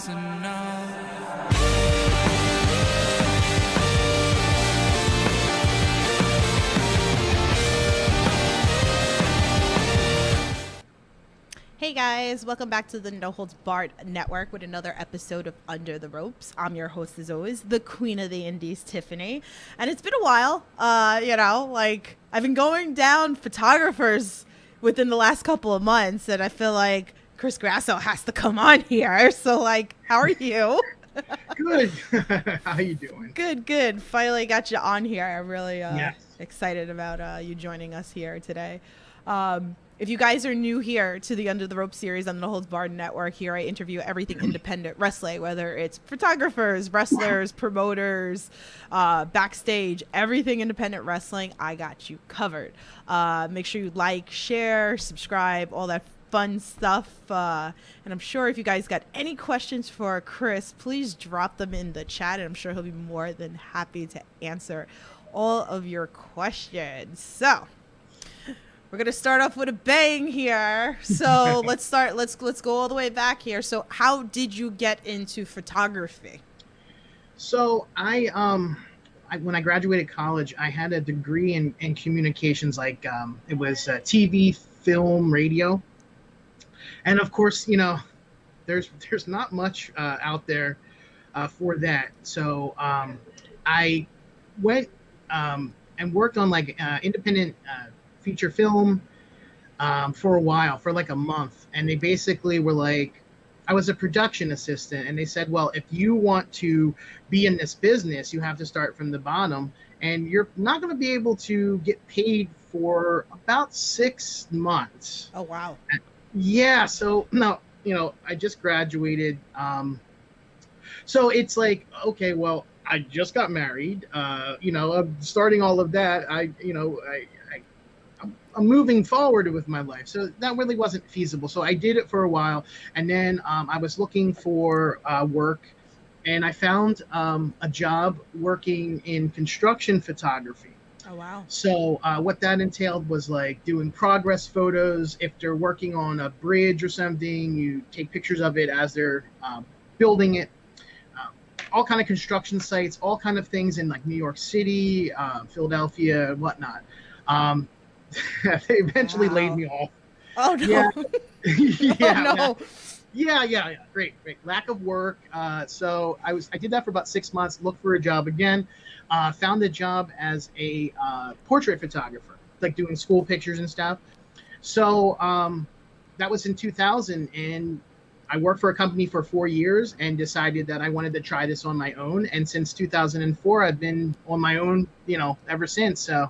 wasn't enough. Hey guys, welcome back to the No Holds Barred Network with another episode of Under the Ropes. I'm your host as always, the Queen of the Indies, Tiffany. And it's been a while, I've been going down photographers within the last couple of months, and I feel like Chris Grasso has to come on here. So how are you? Good. How you doing? Good. Finally got you on here. I'm really Yes. excited about you joining us here today. If you guys are new here to the Under the Rope series on the No Holds Barred Network, here I interview everything independent wrestling, whether it's photographers, wrestlers, promoters, backstage, everything independent wrestling, I got you covered. Make sure you like, share, subscribe, all that fun stuff. And I'm sure if you guys got any questions for Chris, please drop them in the chat, and I'm sure he'll be more than happy to answer all of your questions. So we're gonna start off with a bang here. So let's go all the way back here. So how did you get into photography? So I when I graduated college, I had a degree in communications, it was TV, film, radio, and of course, there's not much out there for that. So I went and worked on independent feature film for a while, for a month, and they basically were like, I was a production assistant, and they said, well, if you want to be in this business, you have to start from the bottom, and you're not going to be able to get paid for about 6 months. Oh wow. Yeah, so now I just graduated, so it's like, okay, well, I just got married, I'm starting all of that. I'm moving forward with my life, so that really wasn't feasible. So I did it for a while, and then I was looking for work, and I found a job working in construction photography. Oh wow. So what that entailed was doing progress photos. If they're working on a bridge or something, you take pictures of it as they're building it. All kind of construction sites, all kind of things in New York City, Philadelphia, and whatnot. They eventually laid me off. Oh no. Yeah. Yeah. Oh no. Yeah. Great. Lack of work. So I did that for about 6 months. Looked for a job again. Found a job as a portrait photographer, doing school pictures and stuff. So that was in 2000, and I worked for a company for 4 years and decided that I wanted to try this on my own. And since 2004, I've been on my own, ever since. So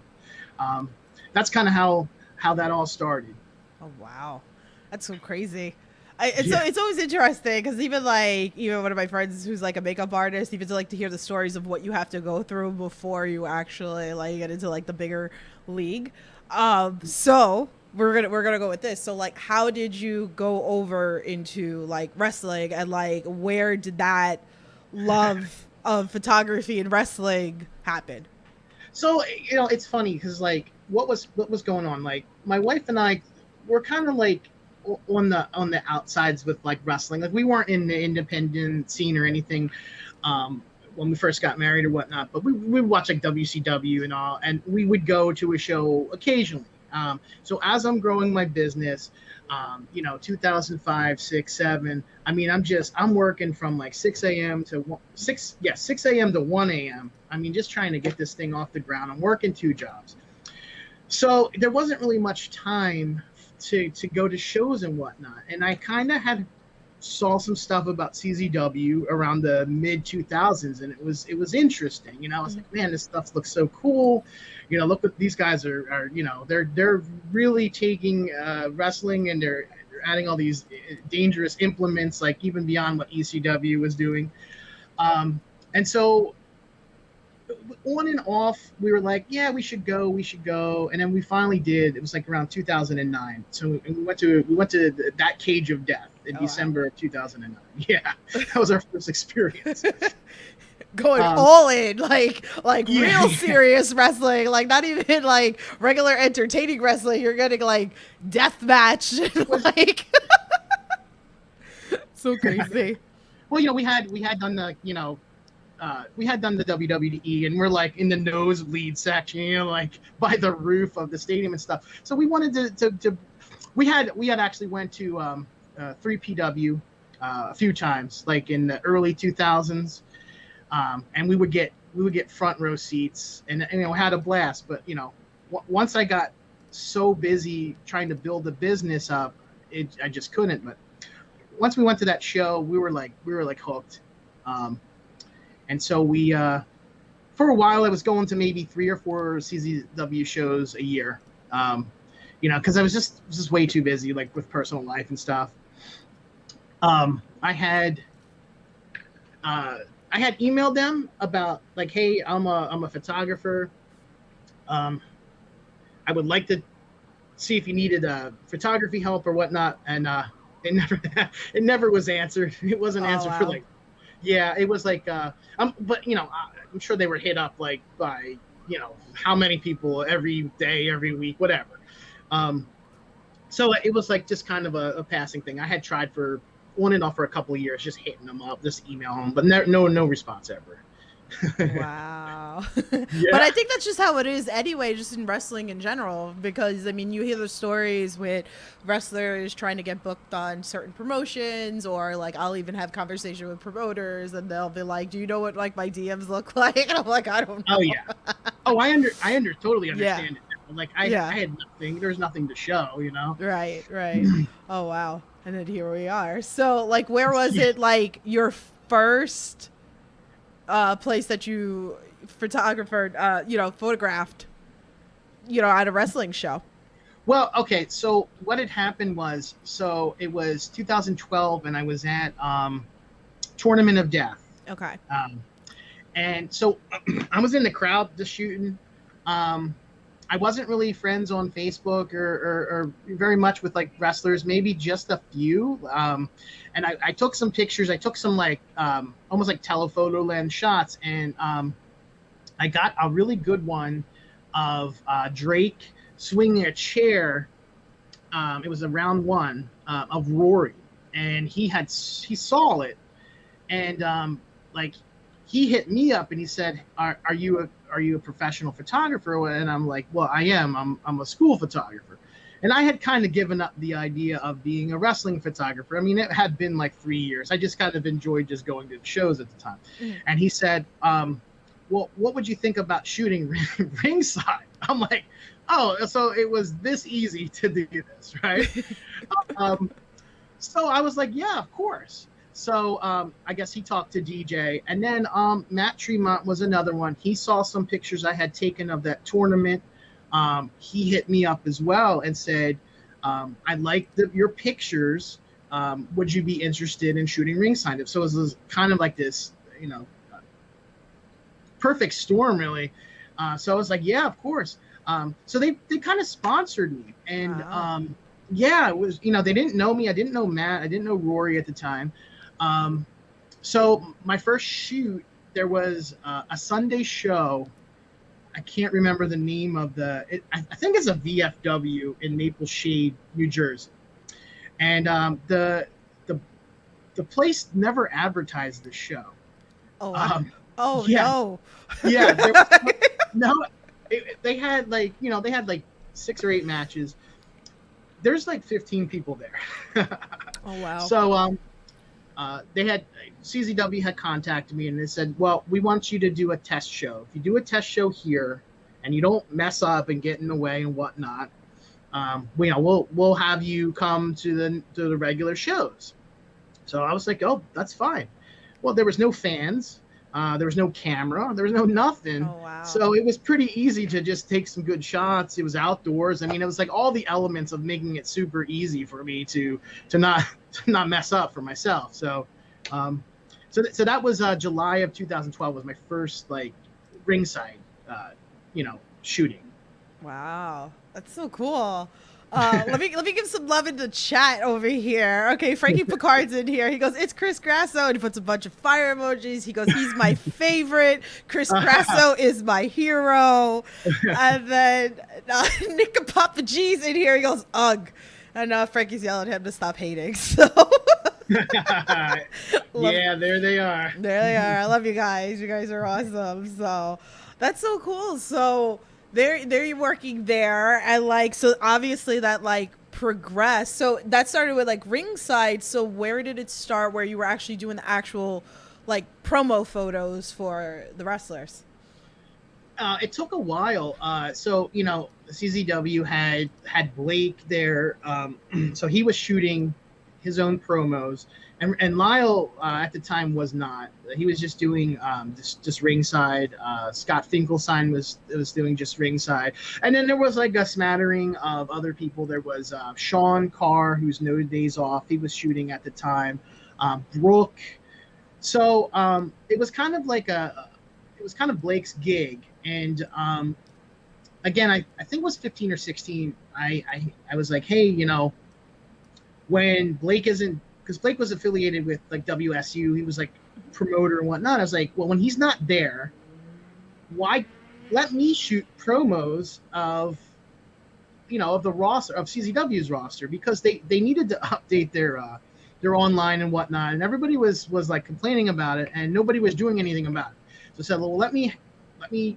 that's kind of how that all started. Oh wow, that's so crazy. It's always interesting because even one of my friends who's a makeup artist, even to hear the stories of what you have to go through before you actually get into the bigger league. So we're gonna go with this. So how did you go over into wrestling, and where did that love of photography and wrestling happen? So it's funny because what was going on? My wife and I were kind of on the outsides with wrestling. We weren't in the independent scene or anything when we first got married or whatnot. But we would watch WCW and all, and we would go to a show occasionally. So as I'm growing my business, 2005, 6, 7. I'm working from 6 a.m. to 6 a.m. to 1 a.m. Just trying to get this thing off the ground. I'm working 2 jobs. So there wasn't really much time to go to shows and whatnot. And I kind of saw some stuff about CZW around the mid 2000s, and it was interesting. I was like, man, this stuff looks so cool. Look what these guys are. They're really taking wrestling, and they're adding all these dangerous implements, even beyond what ECW was doing. And so on and off, we were like, yeah, we should go. And then we finally did. It was around 2009. So we went to that Cage of Death in December of 2009. Yeah, that was our first experience. Going all in, real serious wrestling, not even regular entertaining wrestling. You're getting death match, so crazy. Well, we had done the we had done the WWE, and we're like in the nosebleed section, like by the roof of the stadium and stuff. So we wanted to we had actually went to 3PW a few times, like in the early 2000s, and we would get front row seats, and had a blast. But once I got so busy trying to build the business up, I just couldn't. But once we went to that show, we were like hooked. And so we, for a while, I was going to maybe 3 or 4 CZW shows a year, because I was just way too busy, like with personal life and stuff. I had emailed them about like, hey, I'm a photographer. I would like to see if you needed photography help or whatnot, and it never was answered. It wasn't answered for like. Yeah, it was like, but I'm sure they were hit up like by, how many people every day, every week, whatever. So it was like just kind of a passing thing. I had tried for on and off for a couple of years, just hitting them up, just email them, but no response ever. Wow. Yeah. But I think that's just how it is anyway, just in wrestling in general, because I mean, you hear the stories with wrestlers trying to get booked on certain promotions, or like I'll even have conversation with promoters and they'll be like, do you know what like my DMs look like? And I'm like, I don't know. Oh yeah. Oh, I totally understand it. Like I had nothing, there's nothing to show, Right. Oh wow. And then here we are. So like, where was it like your first place that you photographed at a wrestling show? Well, okay, so what had happened was, so it was 2012 and I was at Tournament of Death. Okay. And so I was in the crowd just shooting. I wasn't really friends on Facebook or very much with like wrestlers, maybe just a few. And I took some pictures. I took some like almost like telephoto lens shots, and I got a really good one of Drake swinging a chair. It was a round one of Rory, and he saw it, and like he hit me up and he said, "Are you a professional photographer?" And I'm like, "Well, I am. I'm a school photographer." And I had kind of given up the idea of being a wrestling photographer. I mean, it had been like 3 years. I just kind of enjoyed just going to the shows at the time. Mm-hmm. And he said, well, what would you think about shooting ringside? I'm like, oh, so it was this easy to do this, right? So I was like, yeah, of course. So I guess he talked to DJ. And then Matt Tremont was another one. He saw some pictures I had taken of that tournament. He hit me up as well and said, I like your pictures. Would you be interested in shooting ringside? So it was kind of like this, perfect storm, really. So I was like, yeah, of course. So they kind of sponsored me. And wow. It was, they didn't know me. I didn't know Matt. I didn't know Rory at the time. So my first shoot, there was a Sunday show. I can't remember the name of I think it's a VFW in Maple Shade, New Jersey. And the place never advertised the show. Oh, wow. Yeah. No. Yeah. There was they had like, they had like 6 or 8 matches. There's like 15 people there. Oh, wow. So they had CZW had contacted me and they said, well, we want you to do a test show. If you do a test show here and you don't mess up and get in the way and whatnot, we'll have you come to the regular shows. So I was like, oh, that's fine. Well, there was no fans. There was no camera. There was no nothing. Oh, wow. So it was pretty easy to just take some good shots. It was outdoors. I mean, it was like all the elements of making it super easy for me to not mess up for myself. So, so that was July of 2012 was my first like ringside, shooting. Wow, that's so cool. Let me give some love in the chat over here. Okay, Frankie Picard's in here. He goes, "It's Chris Grasso," and he puts a bunch of fire emojis. He goes, "He's my favorite. Chris Grasso is my hero." And then Nick Papa G's in here. He goes, "Ugh," and Frankie's yelling at him to stop hating. So Yeah, there they are. There they are. I love you guys. You guys are awesome. So that's so cool. So there you're working there, and like, so obviously that like progressed. So that started with like ringside. So where did it start? Where you were actually doing the actual like promo photos for the wrestlers? It took a while. So CZW had Blake there, so he was shooting his own promos, and Lyle at the time was not. He was just doing just ringside. Scott Finkelstein was doing just ringside, and then there was like a smattering of other people. There was Sean Carr, who's No Days Off. He was shooting at the time. Brooke. So it was kind of like it was kind of Blake's gig. And again, I think it was 15 or 16. I was like, hey, when Blake isn't, because Blake was affiliated with like WSU, he was like promoter and whatnot. I was like, well, when he's not there, why let me shoot promos of the roster of CZW's roster, because they needed to update their online and whatnot, and everybody was like complaining about it, and nobody was doing anything about it. So I said, well, let me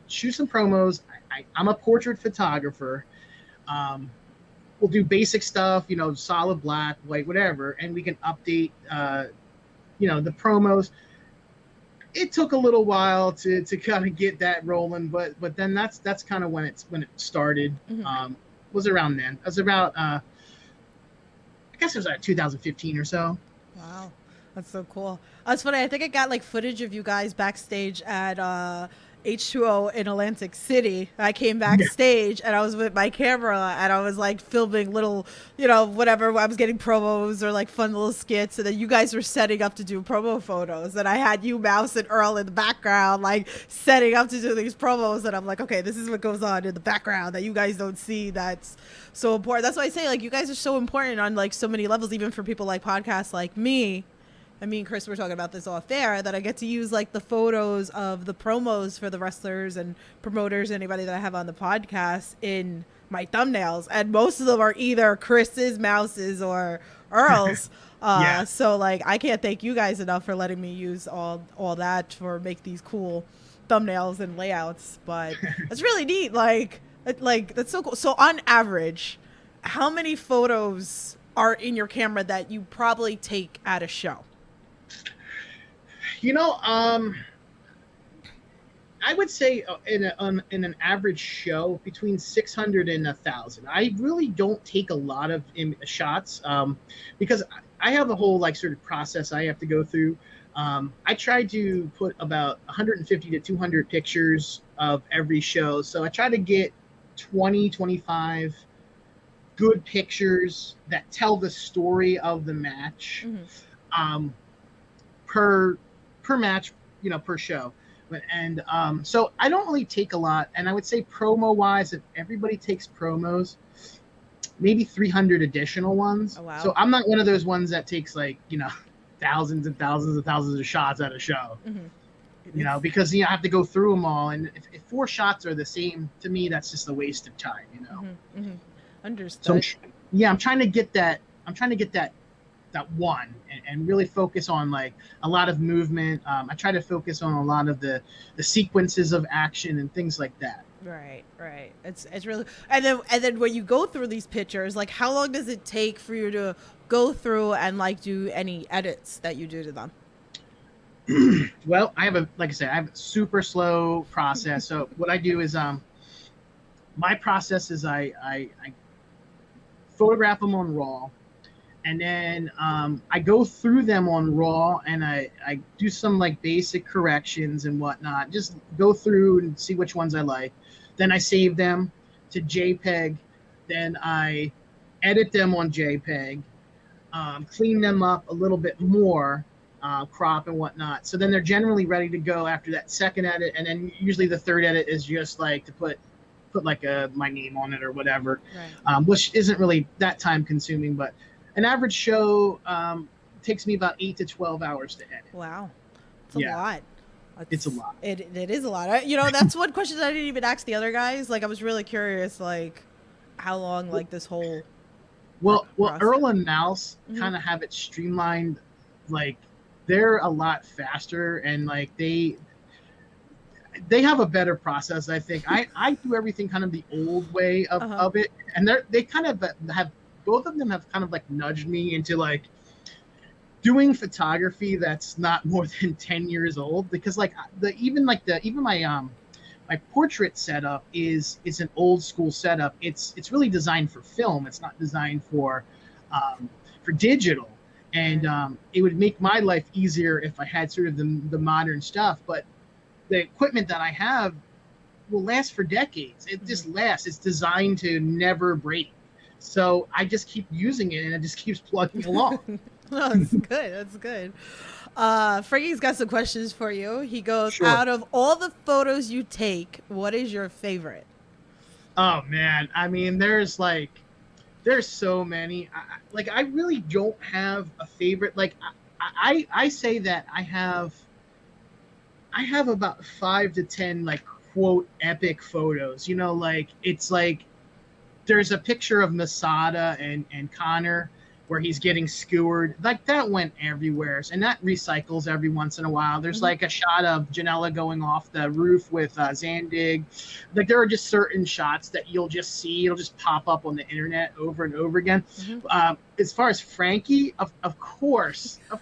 shoot some promos. I'm a portrait photographer. We'll do basic stuff, solid black, white, whatever, and we can update, the promos. It took a little while to kind of get that rolling, but then that's kind of when it started. Mm-hmm. Was around then. It was about, I guess it was like 2015 or so. Wow, that's so cool. That's funny. I think I got like footage of you guys backstage at H2O in Atlantic City. I came backstage and I was with my camera and I was like filming little, whatever. I was getting promos or like fun little skits, and then you guys were setting up to do promo photos, and I had you, Mouse, and Earl in the background, like setting up to do these promos. And I'm like, okay, this is what goes on in the background that you guys don't see. That's so important. That's why I say like you guys are so important on like so many levels, even for people like podcasts like me. And me and Chris were talking about this off air, that I get to use like the photos of the promos for the wrestlers and promoters, anybody that I have on the podcast, in my thumbnails. And most of them are either Chris's, Mouse's, or Earl's. Yeah. So like, I can't thank you guys enough for letting me use all that for make these cool thumbnails and layouts. But it's really neat. Like that's so cool. So on average, how many photos are in your camera that you probably take at a show? I would say in an average show between 600 and 1,000. I really don't take a lot of shots because I have a whole like sort of process I have to go through. I try to put about 150 to 200 pictures of every show. So I try to get 20, 25 good pictures that tell the story of the match. Mm-hmm. Per match, per show. And so I don't really take a lot. And I would say promo wise, if everybody takes promos, maybe 300 additional ones. Oh, wow. So I'm not one of those ones that takes like, thousands and thousands and thousands of shots at a show, mm-hmm. Because I have to go through them all. And if 4 shots are the same, to me, that's just a waste of time, Mm-hmm. Mm-hmm. Understood. So I'm trying to get that one and really focus on like a lot of movement. I try to focus on a lot of the sequences of action and things like that. Right. It's really, and then when you go through these pictures, like how long does it take for you to go through and like do any edits that you do to them? Well, I have a super slow process. So what I do is my process is I photograph them on RAW. And then I go through them on RAW and I do some like basic corrections and whatnot. Just go through and see which ones I like. Then I save them to JPEG. Then I edit them on JPEG, clean them up a little bit more, crop and whatnot. So then they're generally ready to go after that second edit. And then usually the third edit is just like to put like my name on it or whatever, right. Which isn't really that time consuming, but an average show takes me about 8 to 12 hours to edit. Wow. It's a lot. It's a lot. It is a lot. That's one question that I didn't even ask the other guys. Like, I was really curious, like, how long, like, this whole... Well, Earl and Mouse mm-hmm. kind of have it streamlined like they're a lot faster, and like they have a better process. I think I do everything kind of the old way of it, and they kind of have, both of them have kind of like nudged me into like doing photography that's not more than 10 years old, because like even my portrait setup is an old school setup. It's really designed for film. It's not designed for digital. And it would make my life easier if I had sort of the modern stuff. But the equipment that I have will last for decades. It just lasts. It's designed to never break. So I just keep using it, and it just keeps plugging along. Oh, that's good. That's good. Frankie's got some questions for you. He goes, Sure. Out of all the photos you take, what is your favorite? Oh man, I mean, there's so many. I really don't have a favorite. Like I say that I have about 5 to 10 like quote epic photos. You know, like it's like there's a picture of Masada and Connor where he's getting skewered. Like that went everywhere, and that recycles every once in a while. There's like a shot of Janela going off the roof with Zandig. Like there are just certain shots that you'll just see. It'll just pop up on the internet over and over again. As far as Frankie, of course, I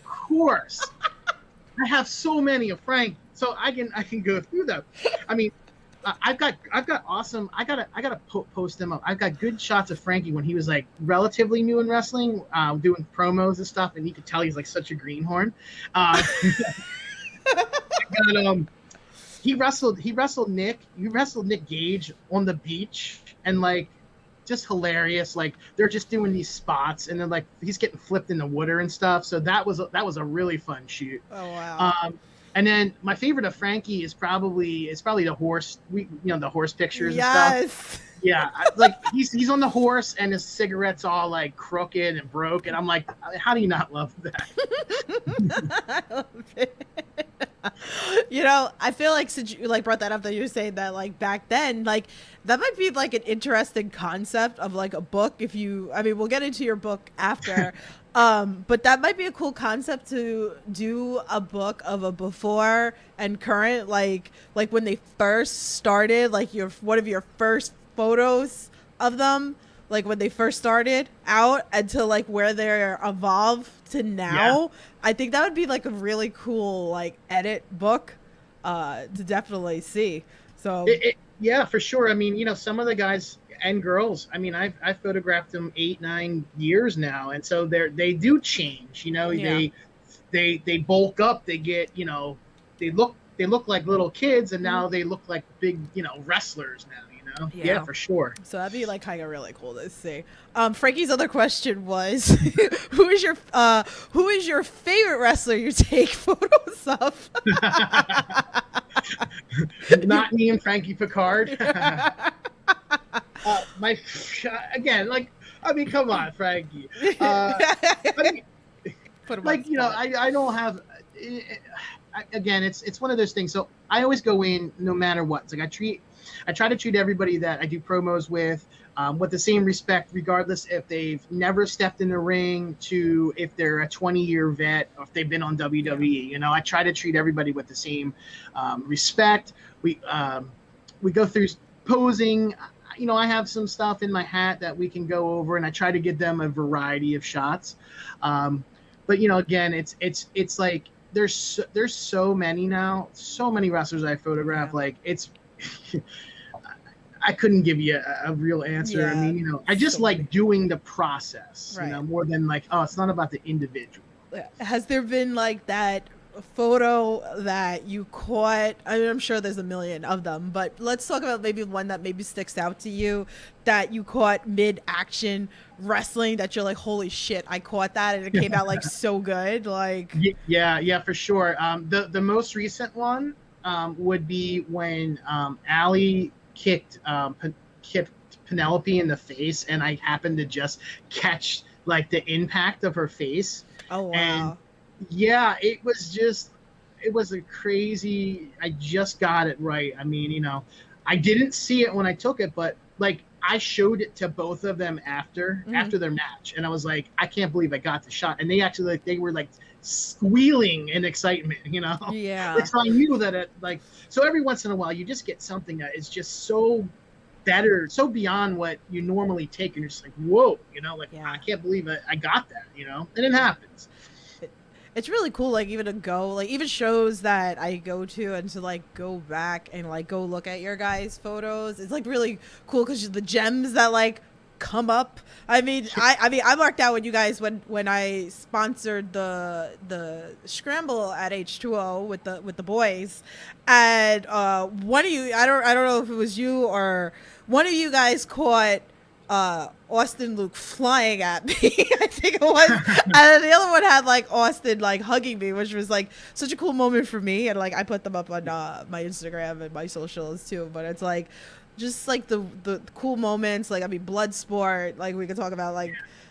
have so many of Frankie, so I can go through them. I mean, I've got awesome. I gotta post them up. I've got good shots of Frankie when he was like relatively new in wrestling, doing promos and stuff, and you could tell he's like such a greenhorn. He wrestled Nick Gage on the beach, and like just hilarious. Like they're just doing these spots, and then like he's getting flipped in the water and stuff. So that was a really fun shoot. Oh wow. And then my favorite of Frankie is probably the horse. The horse pictures and stuff. Yeah, like he's on the horse and his cigarette's all like crooked and broken. I'm like, how do you not love that? I love it. I feel like since you like brought that up, that you're saying that like back then, like that might be like an interesting concept of like a book. We'll get into your book after. But that might be a cool concept to do a book of a before and current, like when they first started, like one of your first photos of them, like when they first started out, until like where they're evolved to now. Yeah. I think that would be like a really cool like edit book to definitely see. So yeah, for sure. I mean, some of the guys and girls, I mean, I've photographed them 8-9 years now, and so they do change. Yeah. They bulk up. They get they look like little kids, and now they look like big wrestlers now. Yeah, for sure. So that'd be like kind of really cool to see. Frankie's other question was, who is your favorite wrestler you take photos of? Not me and Frankie Picard. Come on, Frankie. I don't have. Again, it's one of those things. So I always go in no matter what. It's like I try to treat everybody that I do promos with the same respect, regardless if they've never stepped in the ring to if they're a 20-year vet or if they've been on WWE. I try to treat everybody with the same respect. We go through posing. I have some stuff in my hat that we can go over, and I try to give them a variety of shots. But again, it's like there's so many now, so many wrestlers I photograph. Yeah. Like it's. I couldn't give you a real answer. Yeah, I mean, I just like doing the process, right. More than like, it's not about the individual. Has there been like that photo that you caught? I'm sure there's a million of them, but let's talk about maybe one that maybe sticks out to you that you caught mid-action wrestling that you're like, holy shit, I caught that and it came out like so good. Like, yeah, for sure. The most recent one would be when Allie kicked Penelope in the face, and I happened to just catch like the impact of her face. Oh wow. And yeah, it was a crazy, I just got it right. I mean, I didn't see it when I took it, but like I showed it to both of them after their match, and I was like, I can't believe I got the shot. And they actually they were like squealing in excitement, Yeah. Like, so I knew that so every once in a while you just get something that is just so better, so beyond what you normally take, and you're just like, whoa, like, Yeah. I can't believe I got that, and it happens. It's really cool, like, even to go, like, even shows that I go to, and to, like, go back and, like, go look at your guys' photos. It's, like, really cool because the gems that, like, come up. I mean, I marked out when you guys, when I sponsored the scramble at H2O with the boys, and one of you, I don't know if it was you or one of you guys caught Austin Luke flying at me. I think it was. And then the other one had like Austin like hugging me, which was like such a cool moment for me. And like I put them up on my Instagram and my socials too. But it's like just like the cool moments. Like, I mean, Bloodsport, like we could talk about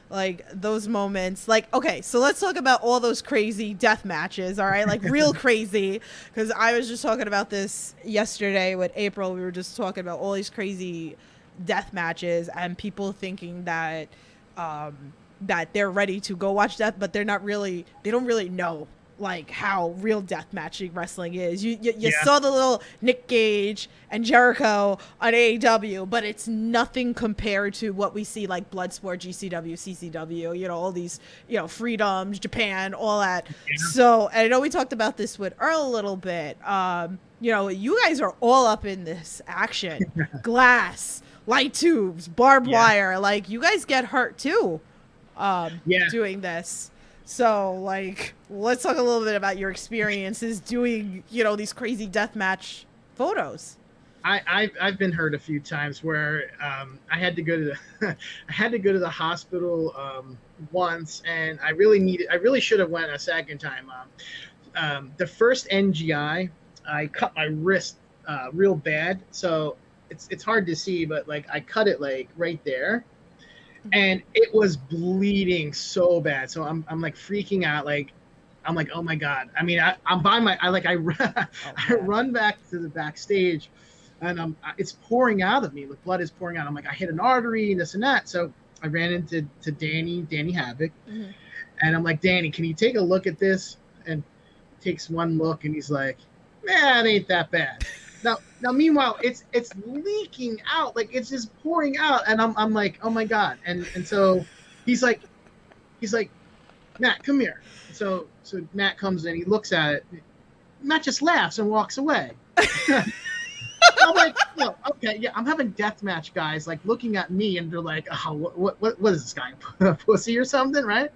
like those moments. Like, okay, so let's talk about all those crazy death matches. All right, like real crazy, because I was just talking about this yesterday with April. We were just talking about all these crazy death matches and people thinking that that they're ready to go watch death, but they don't really know like how real death matching wrestling is. You saw the little Nick Gage and Jericho on AEW, but it's nothing compared to what we see like Bloodsport, GCW, CCW, all these, Freedoms, Japan, all that. Yeah. So, and I know we talked about this with Earl a little bit. You guys are all up in this action. Glass, light tubes, barbed wire. Like, you guys get hurt too doing this. So, like, let's talk a little bit about your experiences doing, these crazy deathmatch photos. I've been hurt a few times where I had to go to the hospital once, and I really should have went a second time. The first NGI, I cut my wrist real bad, so it's hard to see, but like I cut it like right there, and it was bleeding so bad. So I'm like freaking out, like I'm like, oh my god. I mean, I'm by my I run back to the backstage, and it's pouring out of me. The blood is pouring out. I'm like, I hit an artery and this and that. So I ran into Danny Havoc, and I'm like, Danny, can you take a look at this? And he takes one look, and he's like, man, it ain't that bad. Now, meanwhile, it's leaking out, like it's just pouring out, and I'm like, oh my god, and so he's like, Matt, come here. So Matt comes in, he looks at it, Matt just laughs and walks away. I'm like, okay, yeah, I'm having deathmatch guys like looking at me, and they're like, oh, what is this guy, pussy or something, right?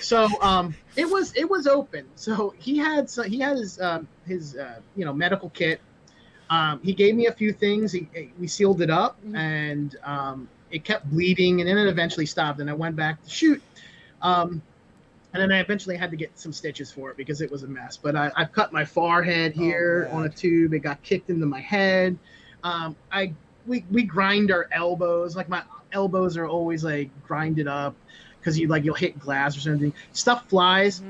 So it was open. So he had his medical kit. He gave me a few things. We sealed it up, and it kept bleeding, and then it eventually stopped, and I went back to shoot. And then I eventually had to get some stitches for it because it was a mess. But I've cut my forehead here on a tube. It got kicked into my head. We grind our elbows. Like, my elbows are always like grinded up because you'll hit glass or something. Stuff flies.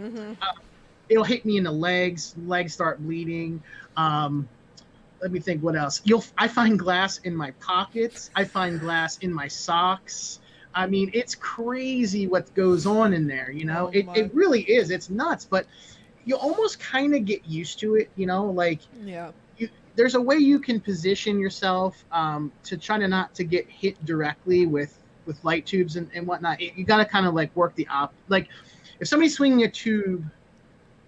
It'll hit me in the legs. Legs start bleeding. Let me think what else. I find glass in my pockets. I find glass in my socks. I mean, it's crazy what goes on in there, It really is. It's nuts, but you almost kind of get used to it, like there's a way you can position yourself to try not to get hit directly with light tubes and whatnot. You got to kind of like work the like if somebody's swinging a tube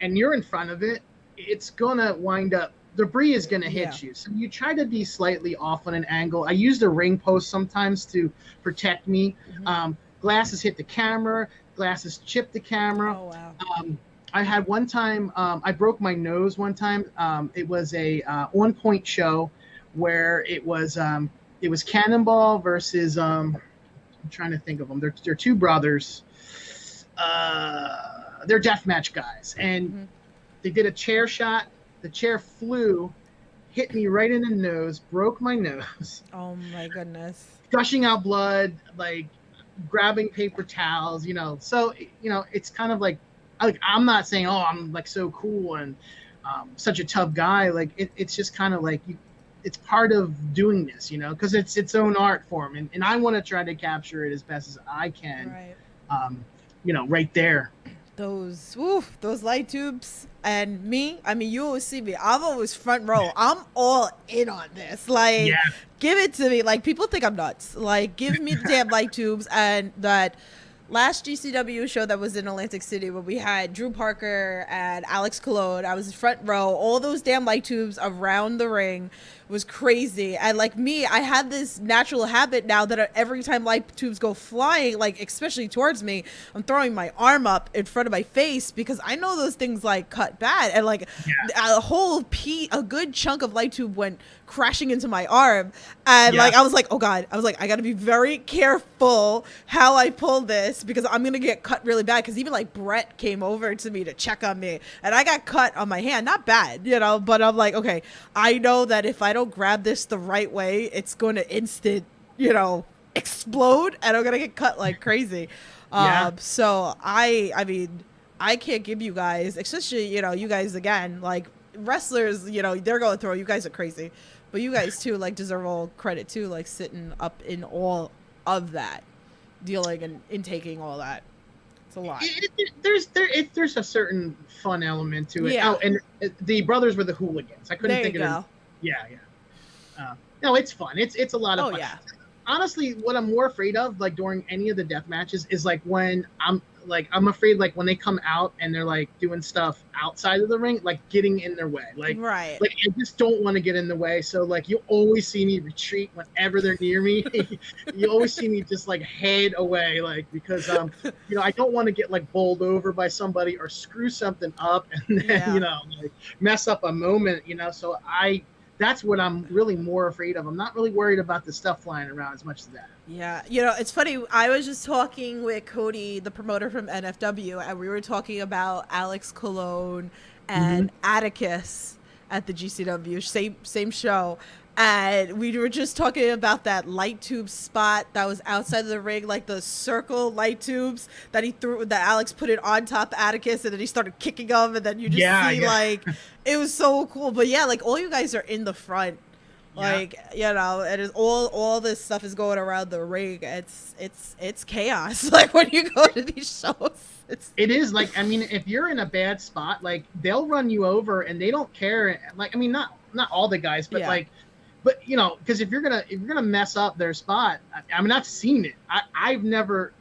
and you're in front of it, it's going to wind up, debris is going to hit you. So you try to be slightly off on an angle. I use the ring post sometimes to protect me. Glasses hit the camera. Glasses chip the camera. Oh, wow. I had one time, I broke my nose one time. It was a on-point show where it was Cannonball versus, I'm trying to think of them. They're two brothers. They're deathmatch guys. And they did a chair shot. The chair flew, hit me right in the nose, broke my nose. Oh my goodness. Gushing out blood, like grabbing paper towels, So, it's kind of like I'm not saying, oh, I'm like so cool and such a tough guy. Like it's just kind of like it's part of doing this, because it's its own art form. And I want to try to capture it as best as I can, right there. Those light tubes and me. I mean, you always see me. I'm always front row. I'm all in on this. Like, Yeah. give it to me. Like, people think I'm nuts. Like, give me the damn light tubes. And that last GCW show that was in Atlantic City where we had Drew Parker and Alex Colon, I was front row. All those damn light tubes around the ring was crazy. And like me, I had this natural habit now that every time light tubes go flying, like especially towards me, I'm throwing my arm up in front of my face because I know those things like cut bad. And like a good chunk of light tube went crashing into my arm. And like I was like, oh God, I gotta be very careful how I pull this because I'm gonna get cut really bad. Because even like Brett came over to me to check on me and I got cut on my hand. Not bad, you know, but I'm like, okay, I know that if I don't grab this the right way, it's going to instant, you know, explode and I'm going to get cut like crazy. So I mean, I can't give you guys, especially, you know, you guys again, like wrestlers, you know, they're going through, you guys are crazy, but you guys too, like deserve all credit too, like sitting up in all of that, dealing and intaking all that. It's a lot. There's a certain fun element to it. Yeah. Oh, and the brothers were the hooligans. I couldn't think of it. Yeah. No, it's fun. It's a lot of fun. Yeah. Honestly, what I'm more afraid of, like during any of the death matches, is like when I'm afraid like when they come out and they're like doing stuff outside of the ring, like getting in their way. Like I just don't want to get in the way. So like you always see me retreat whenever they're near me. You always see me just like head away, like because you know, I don't want to get like bowled over by somebody or screw something up and then you know, like mess up a moment, you know. So that's what I'm really more afraid of. I'm not really worried about the stuff flying around as much as that. Yeah. You know, it's funny. I was just talking with Cody, the promoter from NFW, and we were talking about Alex Colon and Atticus at the GCW, same show. And we were just talking about that light tube spot that was outside of the ring, like the circle light tubes that he threw, that Alex put it on top of Atticus, and then he started kicking them, and then you just see like, it was so cool. But yeah, like all you guys are in the front, like you know, and it's all this stuff is going around the ring. It's chaos. Like when you go to these shows. It is like, I mean, if you're in a bad spot, like they'll run you over and they don't care. Like, I mean, not all the guys, but like. But you know, because if you're gonna mess up their spot, I mean, I've seen it. I've never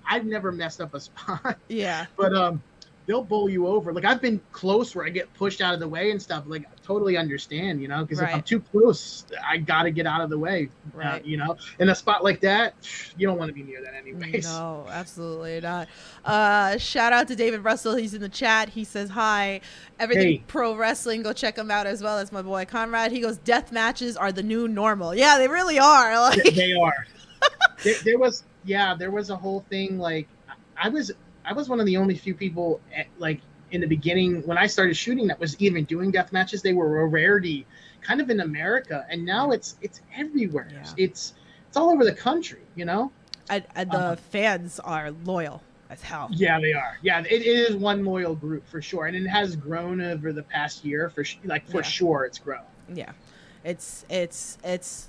messed up a spot. Yeah. But they'll bowl you over. Like I've been close where I get pushed out of the way and stuff. Like I totally understand, you know, because if I'm too close, I gotta get out of the way. Right. You know, in a spot like that, you don't want to be near that anyways. No, absolutely not. Shout out to David Russell. He's in the chat. He says hi. Everything Pro Wrestling. Go check him out as well as my boy Conrad. He goes, death matches are the new normal. Yeah, they really are. Like they are. there was a whole thing. Like I was one of the only few people like in the beginning when I started shooting that was even doing death matches. They were a rarity kind of in America, and now it's everywhere. Yeah. It's all over the country, you know. And the fans are loyal as hell. Yeah, they are. Yeah, it is one loyal group for sure, and it has grown over the past year for sure. It's grown. Yeah. It's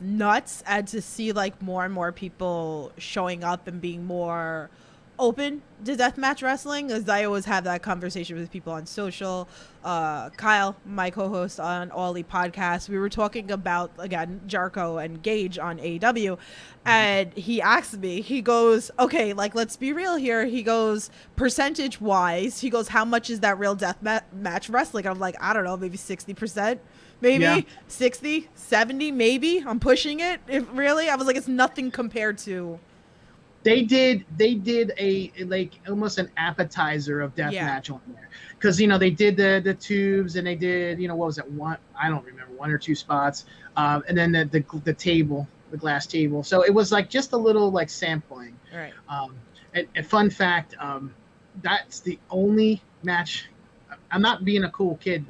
nuts, and to see like more and more people showing up and being more open to deathmatch wrestling, as I always have that conversation with people on social. Kyle, my co-host on Ollie podcast, we were talking about again Jericho and Gage on AEW, and he asked me, he goes, okay, like let's be real here. He goes, percentage wise, he goes, how much is that real deathmatch wrestling? I'm like, I don't know, maybe 60%. Maybe 60, 70, maybe. I'm pushing it. If really, I was like, it's nothing compared to. They did a like almost an appetizer of deathmatch on there, because you know they did the tubes and they did, you know, what was it, one, I don't remember, one or two spots, and then the table, the glass table. So it was like just a little like sampling. Right. And fun fact, that's the only match. I'm not being a cool kid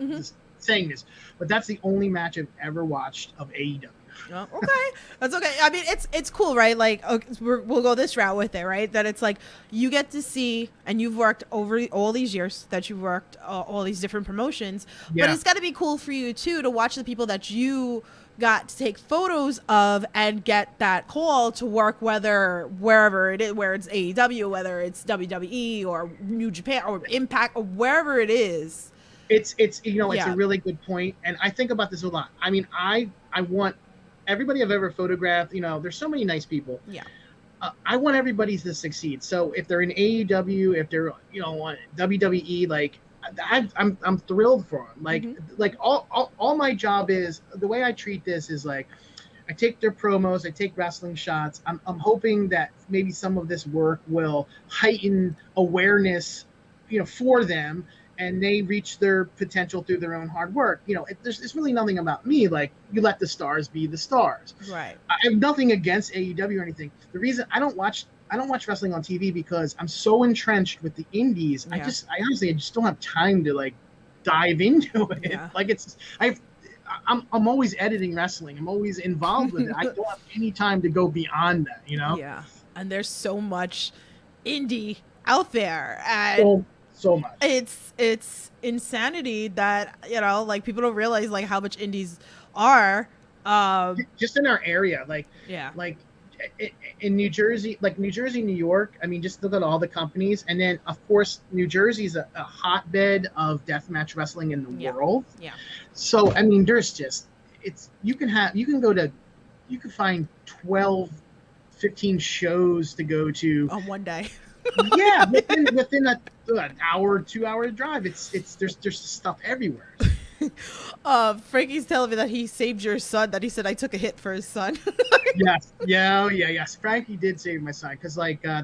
saying this, but that's the only match I've ever watched of AEW. Oh, okay, that's okay. I mean, it's cool, right? Like, okay, we'll go this route with it, right? That it's like you get to see, and you've worked over all these years that you've worked all these different promotions, but it's got to be cool for you too to watch the people that you got to take photos of and get that call to work, wherever it is, where it's AEW, whether it's WWE or New Japan or Impact or wherever it is. It's it's a really good point, and I think about this a lot. I mean, I want everybody I've ever photographed. There's so many nice people. Yeah. I want everybody to succeed. So if they're in AEW, if they're on WWE, like I'm thrilled for them. Like all my job is, the way I treat this is like, I take their promos, I take wrestling shots. I'm hoping that maybe some of this work will heighten awareness, for them, and they reach their potential through their own hard work. There's really nothing about me. Like, you let the stars be the stars. Right. I have nothing against AEW or anything. The reason I don't watch wrestling on TV because I'm so entrenched with the indies. Yeah. I honestly just don't have time to like dive into it. Yeah. Like I'm always editing wrestling. I'm always involved with it. I don't have any time to go beyond that. Yeah. And there's so much indie out there, and so much. It's insanity that like people don't realize like how much indies are just in our area, like in New Jersey, New York. I mean, just look at all the companies, and then of course New Jersey's a hotbed of deathmatch wrestling in the world. Yeah. So I mean, there's just you can find 12, 15 shows to go to on one day. Yeah, within an hour, 2 hour drive. There's stuff everywhere. Frankie's telling me that he saved your son. That he said I took a hit for his son. Yes. Frankie did save my son, because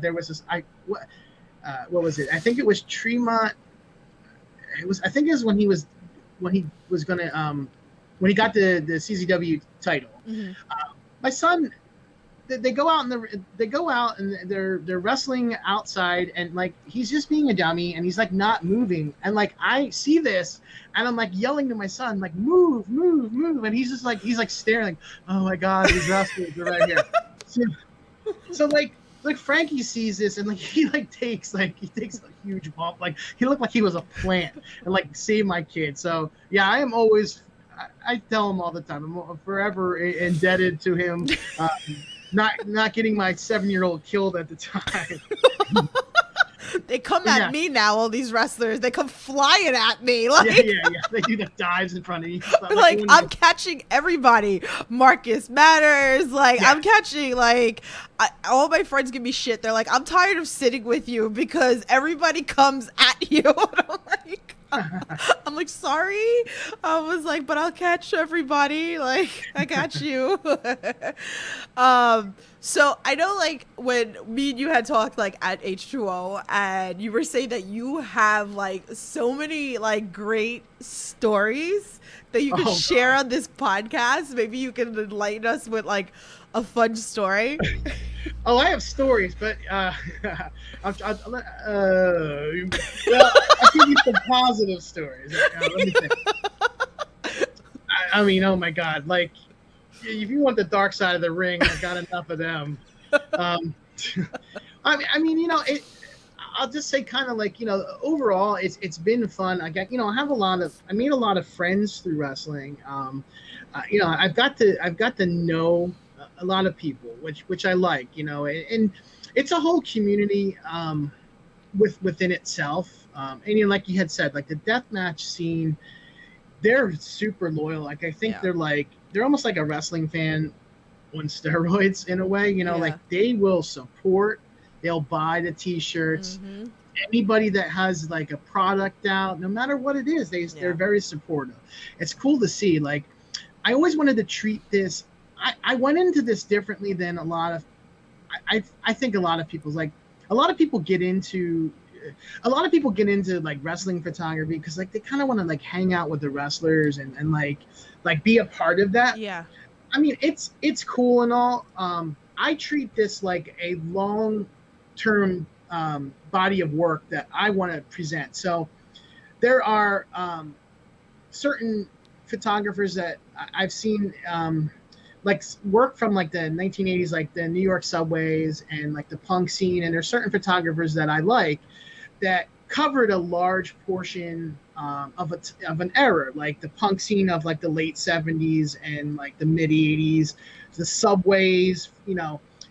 there was this. What was it? I think it was Tremont. I think it was when he got the CZW title. Mm-hmm. My son. They go out and they're wrestling outside, and like he's just being a dummy, and he's like not moving, and like I see this, and I'm like yelling to my son like, move, and he's just like staring like, oh my god, these wrestlers are right here. So like Frankie sees this, and like he takes a huge bump, like he looked like he was a plant, and like saved my kid. So yeah, I am always, I tell him all the time, I'm forever indebted to him. Not getting my 7-year-old killed at the time. They come at me now, all these wrestlers. They come flying at me. Yeah. They do the dives in front of you. Like I'm catching everybody. Marcus Matters. I'm catching, all my friends give me shit. They're like, I'm tired of sitting with you because everybody comes at you. I'm like, sorry. I was like, but I'll catch everybody. Like, I got you. So I know, when me and you had talked, at H2O, and you were saying that you have, so many, great stories that you can share on this podcast. Maybe you can enlighten us with, a fun story. I have stories, but I'll give you some positive stories. Let me think. I mean, oh my God! If you want the dark side of the ring, I've got enough of them. I mean, I'll just say, overall, it's been fun. I made a lot of friends through wrestling. I've got to know a lot of people, which I like, and it's a whole community within itself. And like you had said, the deathmatch scene, they're super loyal. I think they're almost like a wrestling fan on steroids in a way. They will support. They'll buy the T-shirts. Mm-hmm. Anybody that has a product out, no matter what it is, they're very supportive. It's cool to see. I always wanted to treat this. I went into this differently than a lot of. I think a lot of people get into wrestling photography because they kind of want to hang out with the wrestlers and be a part of that. Yeah. I mean, it's cool and all. I treat this like a long-term body of work that I want to present. So there are certain photographers that I've seen work from the 1980s, the New York subways and the punk scene. And there's certain photographers that I like that covered a large portion of an era, like the punk scene of like the late 70s and like the mid 80s, the subways,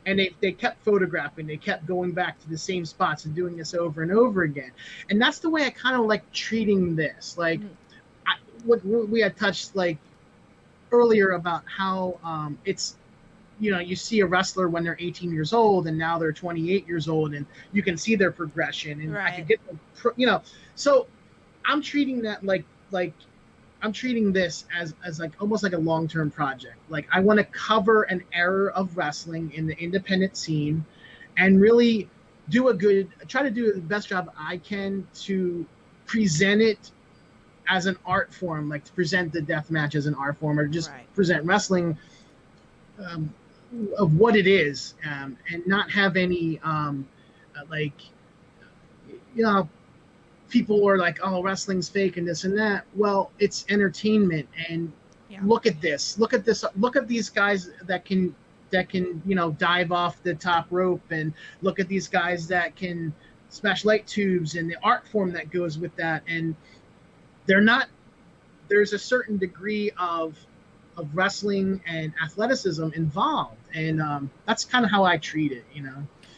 and they kept photographing, they kept going back to the same spots and doing this over and over again. And that's the way I kind of like treating this. Like what we had touched like earlier about how it's, you see a wrestler when they're 18 years old and now they're 28 years old, and you can see their progression, and I could get, so I'm treating that like I'm treating this as like almost like a long-term project. Like I want to cover an era of wrestling in the independent scene and really try to do the best job I can to present it as an art form, like to present the death match as an art form, or just present wrestling of what it is, and not have any people are like, oh, wrestling's fake and this and that. Well, it's entertainment, and look at this, look at these guys that can dive off the top rope, and look at these guys that can smash light tubes, and the art form that goes with that. And there's a certain degree of wrestling and athleticism involved, and that's kind of how I treat it.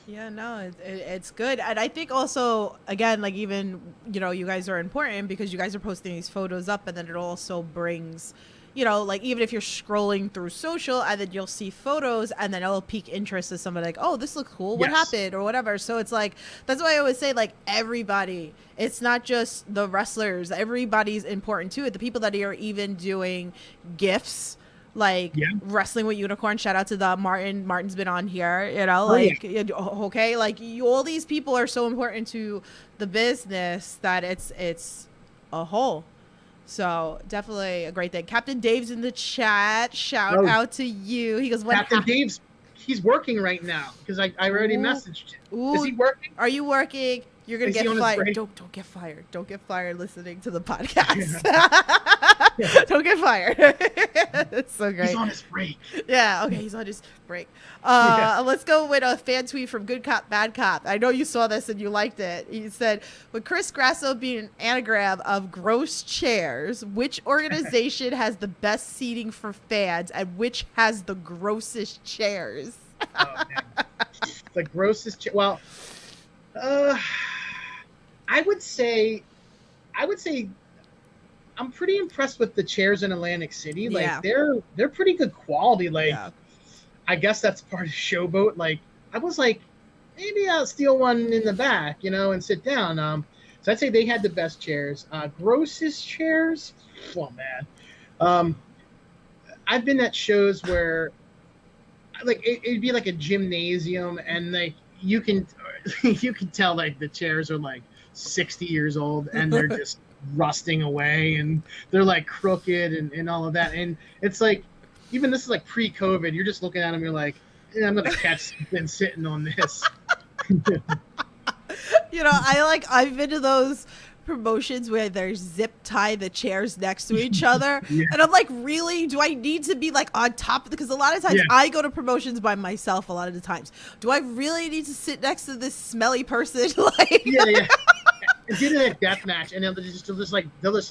Yeah, no, it's good. And I think also, again, like even, you guys are important because you guys are posting these photos up, and then it also brings, like even if you're scrolling through social and then you'll see photos and then it'll pique interest as somebody like, oh, this looks cool. What happened or whatever. So it's like, that's why I always say, like, everybody, it's not just the wrestlers, everybody's important too. The people that are even doing GIFs, like Wrestling with Unicorn, shout out to the Martin's been on here, okay, like all these people are so important to the business that it's a whole. So definitely a great thing. Captain Dave's in the chat, shout out to you. He goes, Captain Dave's, he's working right now because I already messaged him. Is he working? Are you working? You're gonna get fired. Don't get fired. Don't get fired listening to the podcast. Don't get fired. It's so great. He's on his break. Yeah, okay, he's on his break. Let's go with a fan tweet from Good Cop, Bad Cop. I know you saw this and you liked it. He said, with Chris Grasso being an anagram of gross chairs, which organization has the best seating for fans and which has the grossest chairs? Oh, man. The grossest chair. Well, I would say I'm pretty impressed with the chairs in Atlantic City. Like they're pretty good quality. Like I guess that's part of Showboat. Like I was like, maybe I'll steal one in the back, and sit down. So I'd say they had the best chairs. Grossest chairs? Oh man. I've been at shows where like it'd be like a gymnasium, and like you can tell like the chairs are like 60 years old and they're just rusting away, and they're like crooked and all of that. And it's like, even this is like pre-COVID, you're just looking at them, you're like, I'm gonna catch something sitting on this. I've been to those promotions where there's zip tie the chairs next to each other, and I'm like, really, do I need to be like on top? Because a lot of times I go to promotions by myself. A lot of the times, do I really need to sit next to this smelly person? Like, did a death match, and they'll just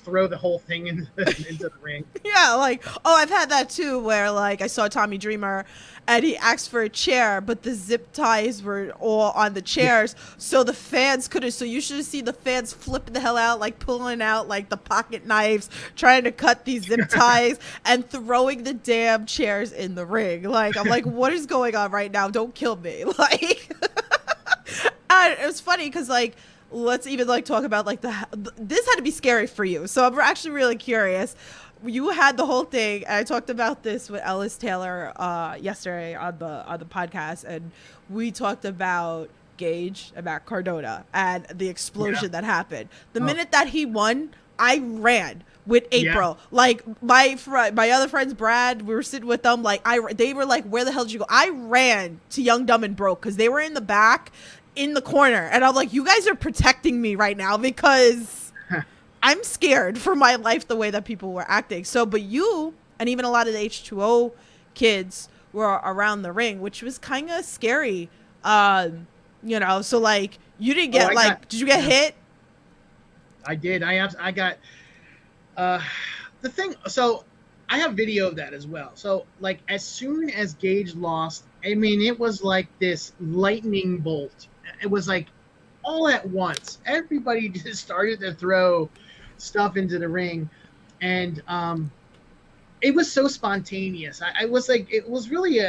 throw the whole thing into the ring. Yeah, like, oh, I've had that too, where like I saw Tommy Dreamer, and he asked for a chair, but the zip ties were all on the chairs, so the fans couldn't. So you should have seen the fans flipping the hell out, like pulling out like the pocket knives, trying to cut these zip ties, and throwing the damn chairs in the ring. Like, I'm like, what is going on right now? Don't kill me. Like, and it was funny because like, let's even like talk about like this had to be scary for you. So I'm actually really curious. You had the whole thing, and I talked about this with Ellis Taylor yesterday on the podcast, and we talked about Gage, about Cardona, and the explosion that happened. The minute that he won, I ran with April. Like my other friends, Brad, we were sitting with them. Like they were like, "Where the hell did you go?" I ran to Young, Dumb, and Broke because they were in the back, in the corner, and I'm like, you guys are protecting me right now because I'm scared for my life the way that people were acting. So, but you and even a lot of the H2O kids were around the ring, which was kind of scary. So like you didn't get did you get hit? I did. I got uh the thing. So I have video of that as well. So like as soon as Gage lost, I mean it was like this lightning bolt. It was like all at once. Everybody just started to throw stuff into the ring, and it was so spontaneous. I was like, it was really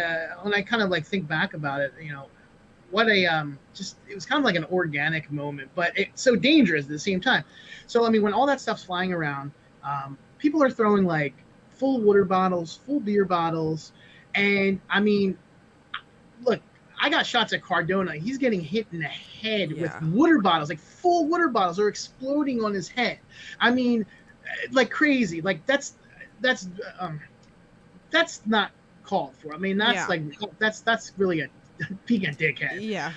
when I kind of like think back about it, you know, what a just it was kind of like an organic moment, but it's so dangerous at the same time. So I mean, when all that stuff's flying around, people are throwing like full water bottles, full beer bottles, and I mean, look, I got shots at Cardona. He's getting hit in the head with water bottles, like full water bottles are exploding on his head. I mean, like crazy. Like that's not called for. I mean, that's like that's really a peak and dickhead. Yeah.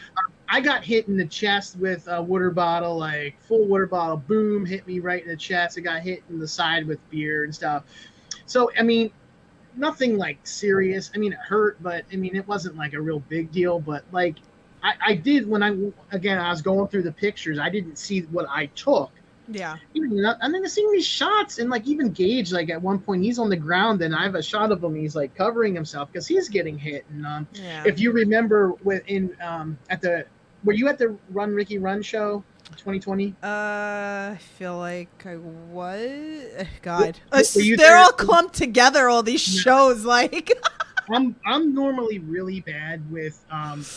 I got hit in the chest with a water bottle, like full water bottle, boom, hit me right in the chest. I got hit in the side with beer and stuff. So I mean, nothing like serious. I mean, it hurt, but I mean, it wasn't like a real big deal. But like, I did when I was going through the pictures, I didn't see what I took. Yeah. You know, and then seeing these shots, and like even Gage, like at one point he's on the ground, and I have a shot of him. He's like covering himself because he's getting hit. And if you remember, were you at the Run Ricky Run show? 2020. I feel like I was. God, they're there? All clumped together. All these shows, like. I'm normally really bad with